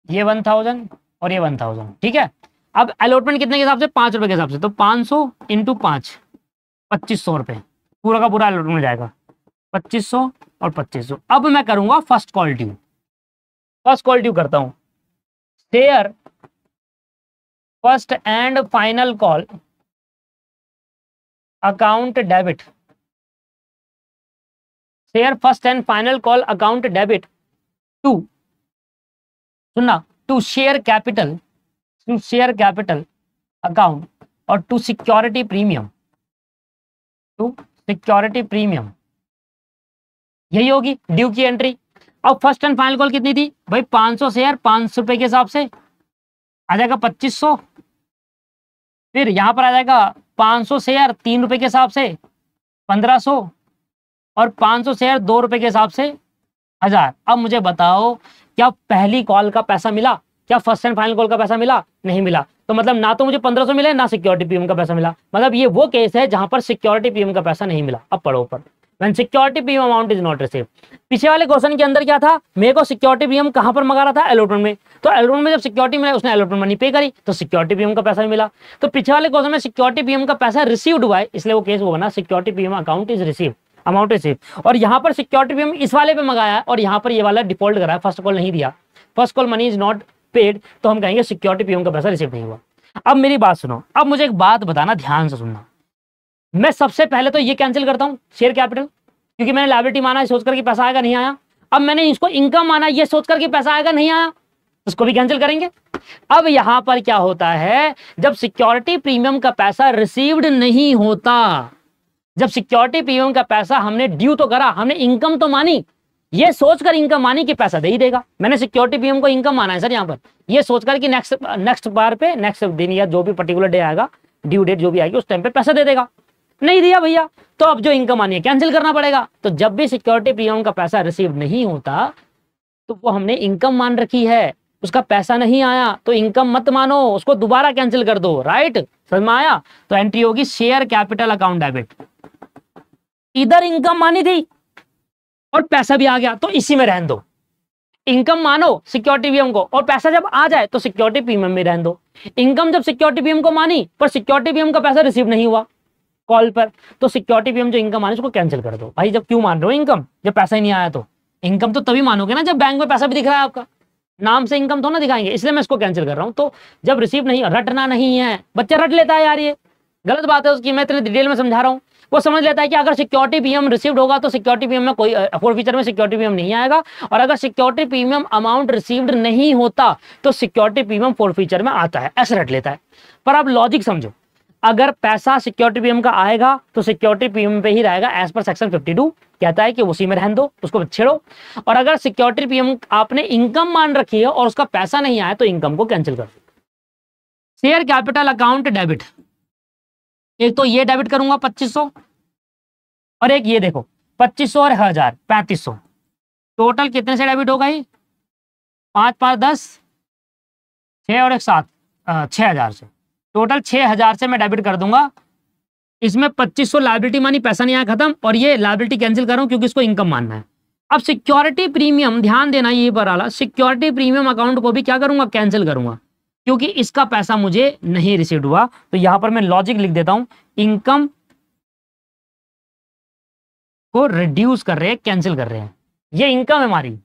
ये 1000 और ये 1000, ठीक है। अब अलॉटमेंट कितने के हिसाब से, 5 रुपए के हिसाब से, तो 500 इंटू 5 2500 रुपए पूरा का पूरा अलॉटमेंट जाएगा, 2500 और 2500। अब मैं करूंगा फर्स्ट कॉल ड्यू करता हूं, share first and final call account debit share first and final call account debit to, सुनना, टू शेयर कैपिटल अकाउंट और टू सिक्योरिटी प्रीमियम, यही होगी ड्यू की एंट्री। अब फर्स्ट एंड फाइनल कॉल कितनी थी भाई, 500 शेयर 500 रुपए के हिसाब से आ जाएगा 2500। फिर यहां पर आ जाएगा 500 शेयर 3 रुपए के हिसाब से 1500 और 500 शेयर 2 रुपए के हिसाब से 1000। अब मुझे बताओ क्या पहली कॉल का पैसा मिला, क्या फर्स्ट एंड फाइनल कॉल का पैसा मिला? नहीं मिला। तो मतलब ना तो मुझे 1500 मिले ना सिक्योरिटी प्रीमियम का पैसा मिला। मतलब ये वो केस है जहां पर सिक्योरिटी प्रीमियम का पैसा नहीं मिला। अब पढ़ो ऊपर, when security premium amount is not received. पीछे वाले क्वेश्चन के अंदर क्या था, मेरे को सिक्योरिटी प्रीमियम कहां पर मंगा रहा था, अलॉटमेंट में। तो अलॉटमेंट में जब सिक्योरिटी मिला उसने अलॉटमेंट मनी पे करी तो सिक्योरिटी प्रीमियम का पैसा मिला। तो पीछे वाले क्वेश्चन में सिक्योरिटी प्रीमियम का पैसा रिसीव्ड हुआ है, इसलिए वो केस वो बना security premium account is received, amount receive. और यहाँ पर सिक्योरिटी प्रीमियम इस वाले पे मंगाया है और यहाँ पर ये वाला डिफॉल्ट करा है, फर्स्ट कॉल नहीं दिया, first call money is not paid, तो हम कहेंगे सिक्योरिटी प्रीमियम का पैसा रिसीव नहीं हुआ। अब मेरी बात सुनो, अब मुझे एक बात बताना, ध्यान से सुनना। मैं सबसे पहले तो ये कैंसिल करता हूं शेयर कैपिटल, क्योंकि मैंने लायबिलिटी माना है सोचकर कि पैसा आएगा, नहीं आया। अब मैंने इसको इनकम माना ये सोचकर कि पैसा आएगा, नहीं आया, उसको भी कैंसिल करेंगे। अब यहां पर क्या होता है, जब सिक्योरिटी प्रीमियम का पैसा रिसीव्ड नहीं होता, जब सिक्योरिटी प्रीमियम का पैसा हमने ड्यू तो करा, हमने इनकम तो मानी, ये सोचकर इनकम मानी कि पैसा दे ही देगा। मैंने सिक्योरिटी प्रीमियम को इनकम माना है सर यहाँ पर, ये सोचकर कि नेक्स्ट बार पे, नेक्स्ट दिन या जो भी पर्टिकुलर डे आएगा, ड्यू डेट जो भी आएगी उस टाइम पे पैसा दे देगा। नहीं दिया भैया, तो अब जो इनकम आनी है कैंसिल करना पड़ेगा। तो जब भी सिक्योरिटी प्रीमियम का पैसा रिसीव नहीं होता तो वो हमने इनकम मान रखी है, उसका पैसा नहीं आया तो इनकम मत मानो, उसको दोबारा कैंसिल कर दो। राइट, समझ में आया? तो एंट्री होगी शेयर कैपिटल अकाउंट डेबिट। इधर इनकम मानी थी और पैसा भी आ गया तो इसी में रहने दो। इनकम मानो सिक्योरिटी प्रीमियम को और पैसा जब आ जाए तो सिक्योरिटी प्रीमियम में रहने दो। इनकम जब सिक्योरिटी प्रीमियम को मानी पर सिक्योरिटी प्रीमियम का पैसा रिसीव नहीं हुआ कॉल पर, तो सिक्योरिटी प्रीमियम जो इनकम मानी उसको कैंसिल कर दो। भाई जब क्यों मान रहे हो इनकम, जब पैसा ही नहीं आया? तो इनकम तो तभी मानोगे ना जब बैंक में पैसा भी दिख रहा है आपका, नाम से इनकम तो ना दिखाएंगे, इसलिए मैं इसको कैंसिल कर रहा हूं। तो जब रिसीव नहीं, रटना नहीं है, बच्चा रट लेता है यार, ये गलत बात है उसकी, मैं इतने डिटेल में समझा रहा हूं। वो समझ लेता है कि अगर सिक्योरिटी प्रीमियम रिसीव्ड होगा तो सिक्योरिटी प्रीमियम में कोई फॉरफीचर में सिक्योरिटी प्रीमियम नहीं आएगा, और अगर सिक्योरिटी प्रीमियम अमाउंट रिसीव्ड नहीं होता तो सिक्योरिटी प्रीमियम फॉरफीचर में आता है, ऐसे रट लेता है। पर अब लॉजिक समझो, अगर पैसा सिक्योरिटी प्रीमियम का आएगा तो सिक्योरिटी प्रीमियम पे ही रहेगा, एज पर सेक्शन 52 कहता है कि उसी में रहने दो, उसको छेड़ो। और अगर सिक्योरिटी प्रीमियम आपने इनकम मान रखी है और उसका पैसा नहीं आया तो इनकम को कैंसिल कर दो। शेयर कैपिटल अकाउंट डेबिट, एक तो ये डेबिट करूंगा 2500 और एक ये देखो 2500 और 1000 3500, टोटल कितने से डेबिट होगा? ये 5 5 10 6 और 1 7 6000 से, टोटल 6000 से मैं डेबिट कर दूंगा। इसमें 2500 लायबिलिटी मानी, पैसा नहीं आया, खत्म, और ये लायबिलिटी कैंसिल कर रहा हूं क्योंकि इसको इनकम मानना है। अब सिक्योरिटी प्रीमियम, ध्यान देना ये पर वाला, सिक्योरिटी प्रीमियम अकाउंट को भी क्या करूंगा, कैंसिल करूंगा, क्योंकि इसका पैसा मुझे नहीं रिसीव हुआ। तो यहां पर मैं लॉजिक लिख देता हूं, इनकम को रिड्यूस कर रहे हैं, कैंसिल कर रहे हैं। ये इनकम है हमारी,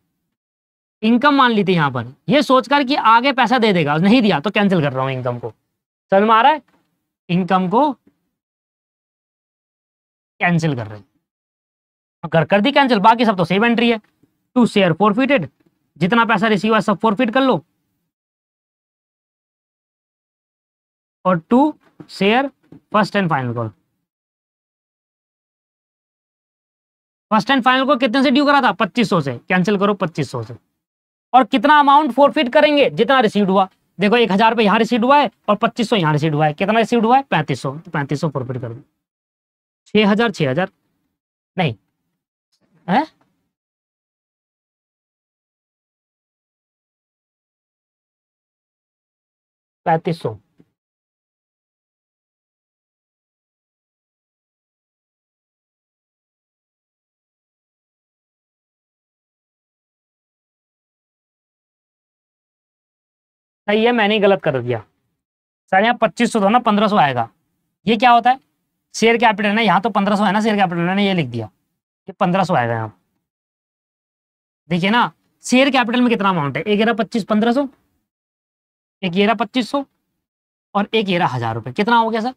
इनकम मान ली थी यहां पर, ये सोचकर कि आगे पैसा दे देगा, नहीं दिया तो कैंसिल कर रहा हूं इनकम को। समझ में आ रहा है? इनकम को कैंसिल कर रहे हैं, अगर कर दी कैंसिल, बाकी सब तो सेम एंट्री है। टू शेयर फॉरफिटेड, जितना पैसा रिसीव हुआ सब फॉरफिट कर लो, और to share first and final call. First and final को कितने से ड्यू करा था? 2500 से, कैंसिल करो 2500 से। और कितना अमाउंट फॉरफिट करेंगे? जितना रिसीव्ड हुआ। देखो 1000 रुपये यहाँ रिसीव्ड हुआ है और 2500 यहाँ रिसीव्ड हुआ है, कितना रिसीव्ड हुआ है? 3500, तो 3500 फॉरफिट कर दो। 6000 नहीं है, 3500, सही है, मैंने ही गलत कर दिया सर। यहाँ 2500 था ना, 1500 आएगा। ये क्या होता है? शेयर कैपिटल है ना, यहाँ तो 1500 है ना शेयर कैपिटल, मैंने ये लिख दिया, ये 1500 आएगा यहाँ। देखिए ना, शेयर कैपिटल में कितना अमाउंट है? एक ये रहा 1500, एक ये रहा 2500 और एक ये रहा 1000 रुपये। कितना हो गया सर?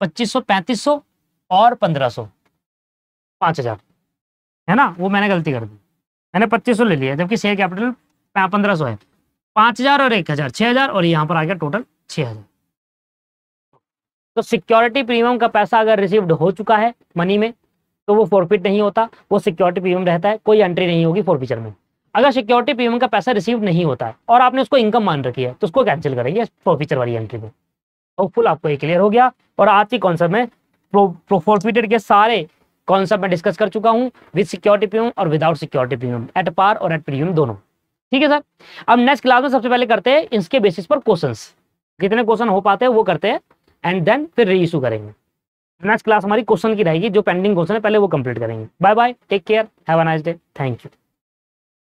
2500, 3500 और 1500, 5000। है ना, वो मैंने गलती कर दी, मैंने 2500 ले लिया जबकि शेयर कैपिटल 1500 है। 5000 और 1000 6000 और यहाँ पर आ गया टोटल 6000। तो सिक्योरिटी प्रीमियम का पैसा अगर रिसीव्ड हो चुका है मनी में तो वो फॉरफिट नहीं होता, वो सिक्योरिटी प्रीमियम रहता है, कोई एंट्री नहीं होगी फॉरफीचर में। अगर सिक्योरिटी प्रीमियम का पैसा रिसीव नहीं होता है और आपने उसको इनकम मान रखी है तो उसको कैंसिल करेंगे फॉरफीचर वाली एंट्री में। होपफुल आपको ये क्लियर हो गया। और आज की कॉन्सेप्ट में फॉरफिटेड के सारे कॉन्सेप्ट में डिस्कस कर चुका हूं, विद सिक्योरिटी प्रीमियम और without security premium, at par और एट प्रीमियम दोनों। ठीक है सर। अब नेक्स्ट क्लास में सबसे पहले करते हैं इसके बेसिस पर क्वेश्चंस, कितने क्वेश्चन हो पाते हैं वो करते हैं एंड देन फिर री इशू करेंगे। नेक्स्ट क्लास हमारी क्वेश्चन की रहेगी, जो पेंडिंग क्वेश्चन है पहले वो कंप्लीट करेंगे। Bye bye, take care, have a nice day, thank you.